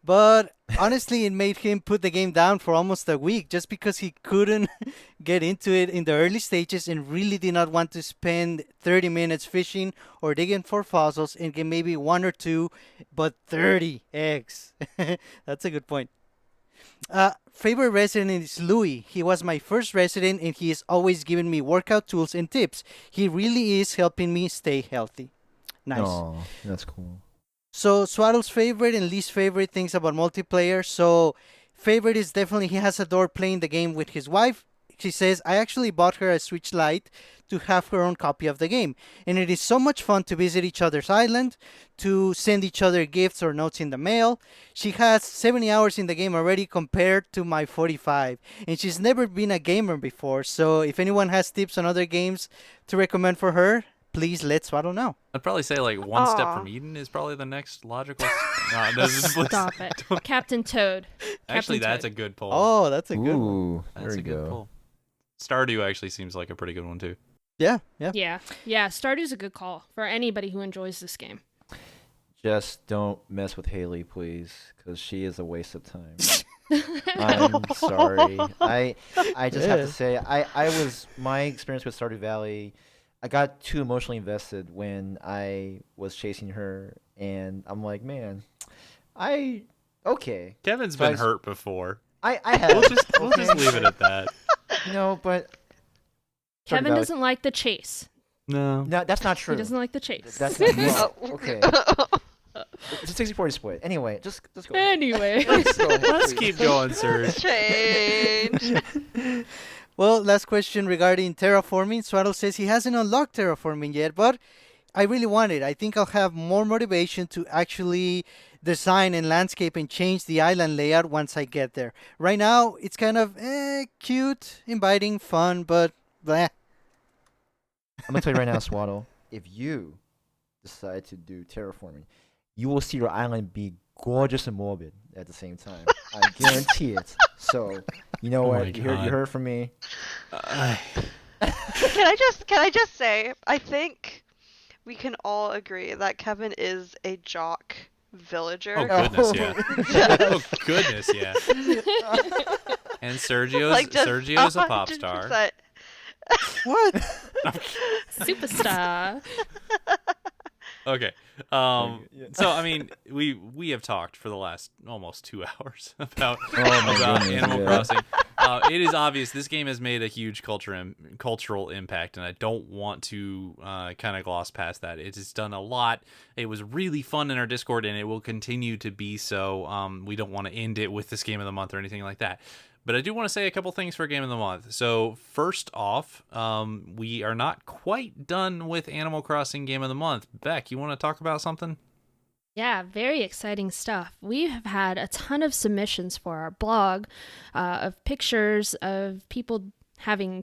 But honestly, it made him put the game down for almost a week just because he couldn't get into it in the early stages and really did not want to spend 30 minutes fishing or digging for fossils and get maybe one or two, but 30 eggs. That's a good point. Favorite resident is Louis. He was my first resident and he is always giving me workout tools and tips. He really is helping me stay healthy. Nice. Aw, that's cool. So Swaddle's favorite and least favorite things about multiplayer. So favorite is definitely he has adored playing the game with his wife. She says, I actually bought her a Switch Lite to have her own copy of the game. And it is so much fun to visit each other's island, to send each other gifts or notes in the mail. She has 70 hours in the game already compared to my 45. And she's never been a gamer before. So if anyone has tips on other games to recommend for her, please let Swaddle know. I'd probably say like One Step Aw. from Eden is probably the next logical. No, no, Stop it. Captain Toad. Actually, Captain that's a Toad. good pull. Oh, that's a good one. Ooh, That's there a we good go. pull. Stardew actually seems like a pretty good one too. Yeah, yeah. Yeah, Stardew's a good call for anybody who enjoys this game. Just don't mess with Haley, please, because she is a waste of time. I'm sorry. I just have Yeah. to say, my experience with Stardew Valley I got too emotionally invested when I was chasing her, and I'm like, man, I okay. Kevin's So I been s- hurt before. I have. We'll just leave it at that. But Kevin about it. doesn't like the chase. No. No, that's not true. He doesn't like the chase. That's not well, Oh. okay. It's a 60-40 split. Anyway, just go. Anyway. Let's go. Let's please. keep going, sir. Change. Well, last question regarding terraforming. Swaddle says he hasn't unlocked terraforming yet, but I really want it. I think I'll have more motivation to actually design and landscape and change the island layout once I get there. Right now, it's kind of cute, inviting, fun, but bleh. I'm gonna tell you right now, Swaddle. If you decide to do terraforming, you will see your island be gorgeous and morbid at the same time. I guarantee it. So, you know Oh what? my You God. heard from me. Can I just say, I think we can all agree that Kevin is a jock villager. Oh goodness, yeah. Oh goodness, yeah. And Sergio's a pop star. 100%. What? Superstar. Okay. Yeah. So I mean, we have talked for the last almost 2 hours about Oh my about goodness, Animal yeah. Crossing. It is obvious this game has made a huge cultural impact, and I don't want to kind of gloss past that. It has done a lot. It was really fun in our Discord, and it will continue to be so. We don't want to end it with this game of the month or anything like that. But I do want to say a couple things for Game of the Month. So first off, we are not quite done with Animal Crossing Game of the Month. Beck, you want to talk about something? Yeah, very exciting stuff. We have had a ton of submissions for our blog of pictures of people having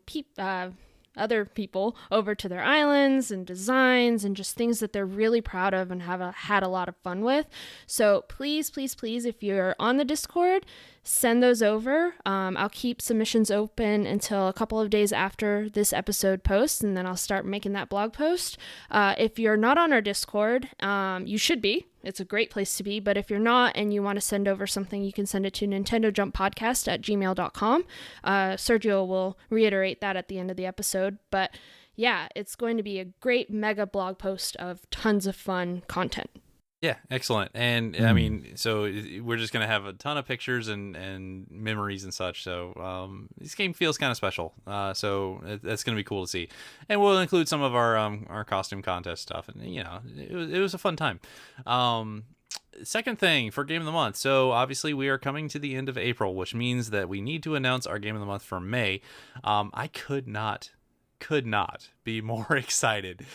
other people over to their islands and designs and just things that they're really proud of and have had a lot of fun with. So please, please, please, if you're on the Discord, send those over. I'll keep submissions open until a couple of days after this episode posts, and then I'll start making that blog post. If you're not on our Discord, you should be. It's a great place to be, but if you're not and you want to send over something, you can send it to nintendojumppodcast@gmail.com. Sergio will reiterate that at the end of the episode, but yeah, it's going to be a great mega blog post of tons of fun content. Yeah, excellent. And I mean, so we're just going to have a ton of pictures and memories and such. So this game feels kind of special. So that's going to be cool to see. And we'll include some of our costume contest stuff. And, you know, it was a fun time. Second thing for Game of the Month. So obviously we are coming to the end of April, which means that we need to announce our Game of the Month for May. I could not be more excited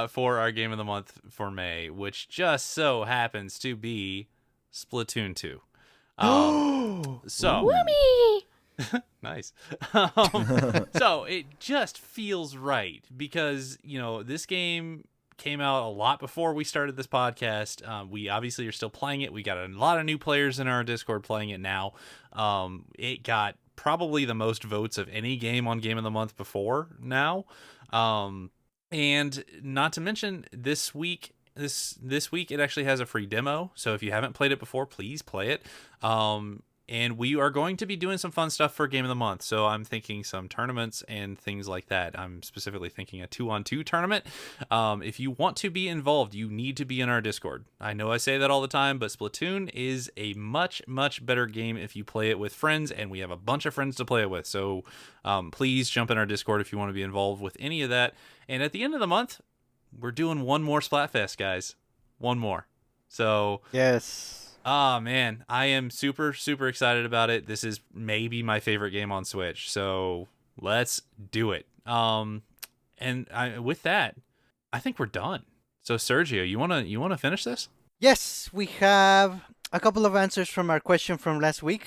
for our Game of the Month for May, which just so happens to be Splatoon 2. So Woomy! nice. So it just feels right because, you know, this game came out a lot before we started this podcast. We obviously are still playing it. We got a lot of new players in our Discord playing it now. It got probably the most votes of any game on Game of the Month before now. And not to mention this week it actually has a free demo. So if you haven't played it before, please play it. And we are going to be doing some fun stuff for Game of the Month. So I'm thinking some tournaments and things like that. I'm specifically thinking a 2-on-2 tournament. If you want to be involved, you need to be in our Discord. I know I say that all the time, but Splatoon is a much, much better game if you play it with friends, and we have a bunch of friends to play it with. So please jump in our Discord if you want to be involved with any of that. And at the end of the month, we're doing one more Splatfest, guys. One more. So Yes. oh man, I am super, super excited about it. This is maybe my favorite game on Switch, so let's do it. With that, I think we're done. So Sergio, you wanna finish this? Yes, we have a couple of answers from our question from last week.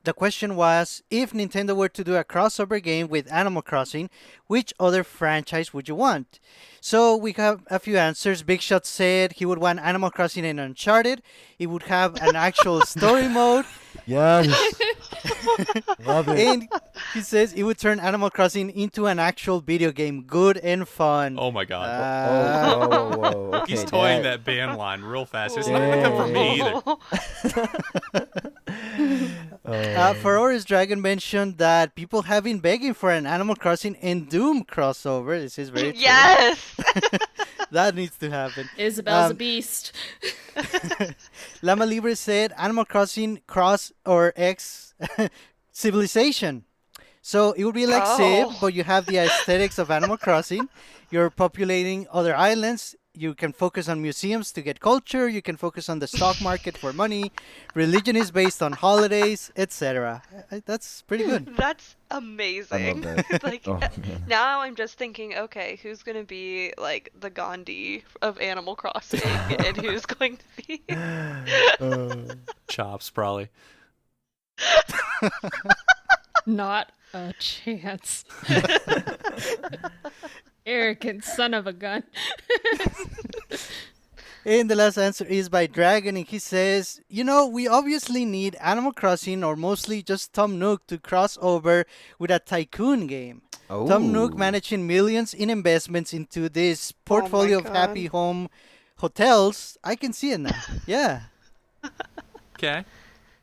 The question was, if Nintendo were to do a crossover game with Animal Crossing, which other franchise would you want? So we have a few answers. Big Shot said he would want Animal Crossing and Uncharted. It would have an actual story mode. Yes. Love it. And he says it would turn Animal Crossing into an actual video game, good and fun. Oh my god. Whoa. Okay, He's toying that band line real fast. It's not gonna come from me either. Feroris Dragon mentioned that people have been begging for an Animal Crossing and Doom crossover. This is very true. Yes. That needs to happen. Isabel's a beast. Lama Libre said Animal Crossing Cross or X Civilization. So it would be like Civ, Oh. but you have the aesthetics of Animal Crossing. You're populating other islands. You can focus on museums to get culture. You can focus on the stock market for money. Religion is based on holidays, etc. That's pretty good. That's amazing. I love that. Like Oh, man. now I'm just thinking, okay, who's gonna be like the Gandhi of Animal Crossing, and who's going to be? Chops, probably. Not a chance. Arrogant son of a gun. And the last answer is by Dragon, and he says, we obviously need Animal Crossing or mostly just Tom Nook to cross over with a tycoon game. Tom Nook managing millions in investments into this portfolio of God. happy home hotels. I can see it now. Yeah. Okay.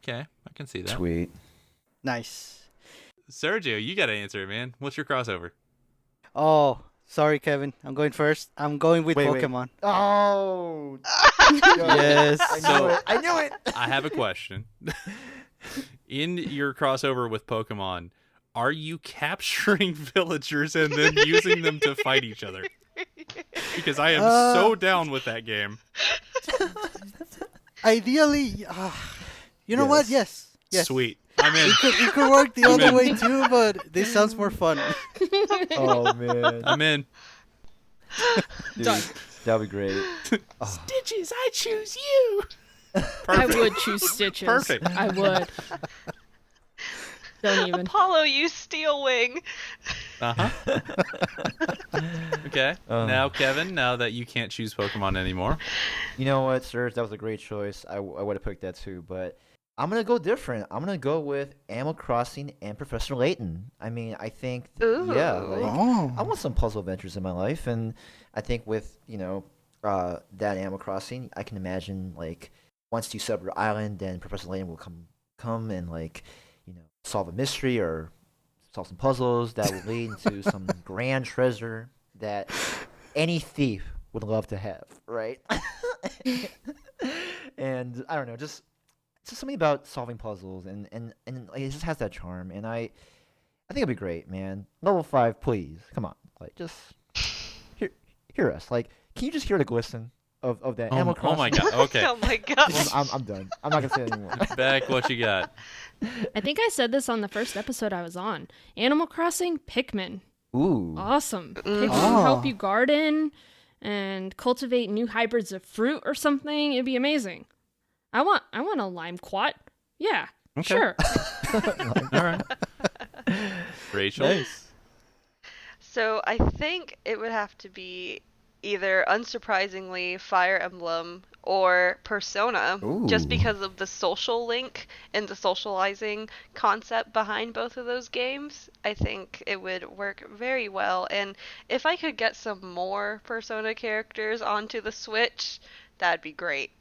I can see that. Sweet. Nice. Sergio, you got to answer it, man. What's your crossover? Oh, sorry, Kevin. I'm going first. I'm going with Wait. Pokemon. Oh. Yes. I knew it. I have a question. In your crossover with Pokemon, are you capturing villagers and then using them to fight each other? Because I am so down with that game. Ideally, you know what? Yes. Sweet. I'm in. It could work the other way too, but this sounds more fun. Oh man. I'm in. Dude, Done. that'd be great. Stitches, I choose you. I would choose Stitches. Perfect. I would. Don't even. Apollo, you steel wing. Uh-huh. Okay. Now, Kevin, now that you can't choose Pokemon anymore. You know what, Serge? That was a great choice. I would have picked that too, but I'm gonna go different. I'm gonna go with Animal Crossing and Professor Layton. I mean, I think, yeah, like, I want some puzzle adventures in my life, and I think with that Animal Crossing, I can imagine like once you set up your island, then Professor Layton will come and like solve a mystery or solve some puzzles that will lead into some grand treasure that any thief would love to have, right? And I don't know, just something about solving puzzles and like, it just has that charm, and I think it'd be great, man. Level 5, please, come on, like just hear us. Like, can you just hear the glisten of that Animal Crossing? Oh my god. Okay. Oh my gosh. I'm done. I'm not gonna say it anymore. Beck, what you got? I think I said this on the first episode I was on. Animal Crossing Pikmin. Ooh. Awesome. Pikmin Oh. help you garden and cultivate new hybrids of fruit or something. It'd be amazing. I want a lime quat. Yeah. Okay. Sure. All right. Rachel. Nice. So I think it would have to be either, unsurprisingly, Fire Emblem or Persona, just Ooh. because of the social link and the socializing concept behind both of those games. I think it would work very well, and if I could get some more Persona characters onto the Switch, that'd be great.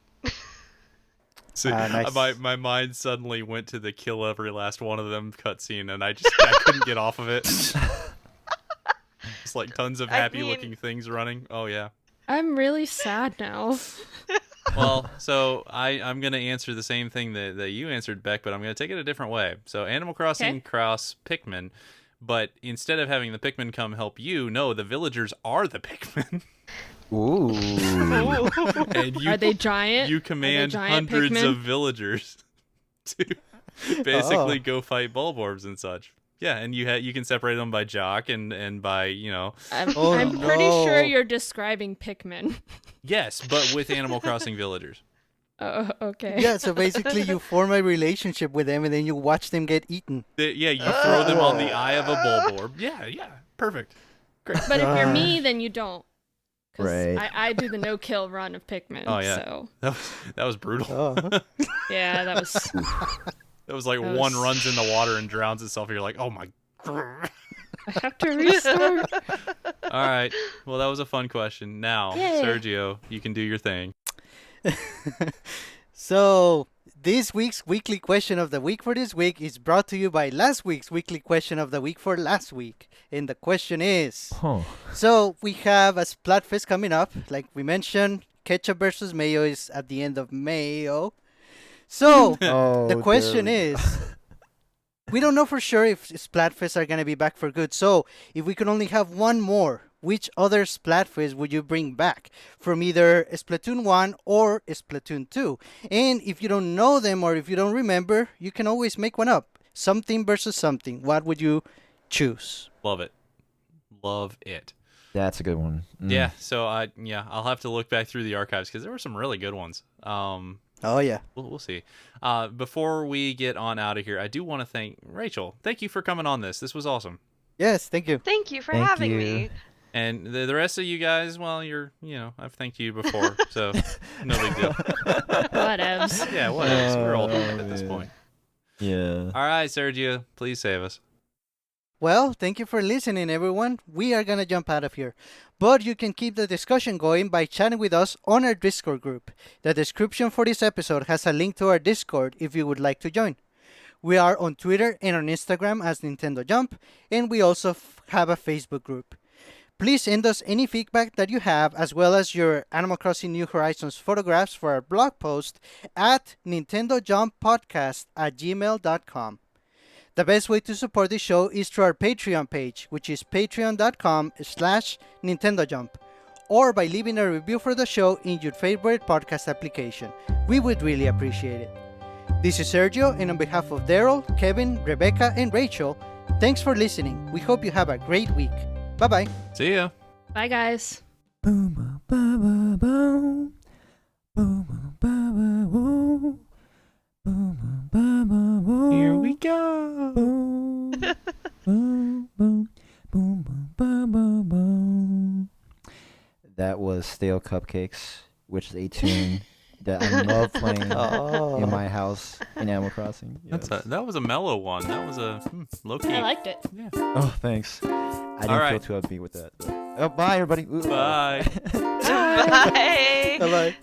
See, Nice. my mind suddenly went to the kill every last one of them cutscene, and I couldn't get off of it. It's like tons of I happy mean- looking things running. Oh yeah. I'm really sad now. Well, so I'm gonna answer the same thing that you answered, Beck, but I'm gonna take it a different way. So Animal Crossing Okay. cross Pikmin, but instead of having the Pikmin come help you, no, the villagers are the Pikmin. Ooh. And you Are they giant? you command giant hundreds Pikmin? of villagers to basically go fight Bulborbs and such. Yeah, and you can separate them by jock and by I'm Oh, pretty sure no. you're describing Pikmin. yes, but with Animal Crossing villagers. Oh, okay. Yeah, so basically you form a relationship with them and then you watch them get eaten. Yeah, you throw them on the eye of a Bulborb. Yeah, perfect. Great. But if you're me, then you don't. 'Cause Right. I do the no-kill run of Pikmin. Oh, yeah. So, That was brutal. Oh. yeah, that was... That was like That one was- runs in the water and drowns itself. And you're like, oh my. I have to restart. All right. Well, that was a fun question. Now, Yay. Sergio, you can do your thing. So This week's weekly question of the week for this week is brought to you by last week's weekly question of the week for last week. And the question is, Huh. so we have a Splatfest coming up. Like we mentioned, ketchup versus mayo is at the end of Mayo. So Oh, the question there we go. is, we don't know for sure if Splatfests are going to be back for good. So if we could only have one more, which other Splatfest would you bring back from either Splatoon 1 or Splatoon 2? And if you don't know them or if you don't remember, you can always make one up. Something versus something. What would you choose? Love it. Love it. That's a good one. Mm. Yeah, so I'll have to look back through the archives because there were some really good ones. Oh, yeah. We'll see. Before we get on out of here, I do want to thank Rachel. Thank you for coming on this. This was awesome. Yes, thank you. Thank you for Thank having you. me. And the rest of you guys, well, I've thanked you before, so no big deal. Whatevs. Yeah, whatever. We're all Oh, done at this man. point. Yeah. All right, Sergio, please save us. Well, thank you for listening, everyone. We are going to jump out of here. But you can keep the discussion going by chatting with us on our Discord group. The description for this episode has a link to our Discord if you would like to join. We are on Twitter and on Instagram as Nintendo Jump, and we also have a Facebook group. Please send us any feedback that you have, as well as your Animal Crossing New Horizons photographs for our blog post at nintendojumppodcast@gmail.com. The best way to support the show is through our Patreon page, which is patreon.com/NintendoJump, or by leaving a review for the show in your favorite podcast application. We would really appreciate it. This is Sergio, and on behalf of Daryl, Kevin, Rebecca, and Rachel, thanks for listening. We hope you have a great week. Bye-bye. See ya. Bye, guys. Boom, boom, boom, boom, boom. Boom, boom, boom, boom, boom. Boom, boom, boom, boom, boom. Here we go. Boom, boom, boom, boom, boom, boom, boom, boom. That was Stale Cupcakes, which is a tune that I love playing in my house in Animal Crossing. Yes. That was a mellow one. That was a low key. I liked it. Yeah. Oh, thanks. I didn't right. feel too upbeat with that. But... Oh, bye, everybody. Ooh. Bye. Bye. Bye-bye.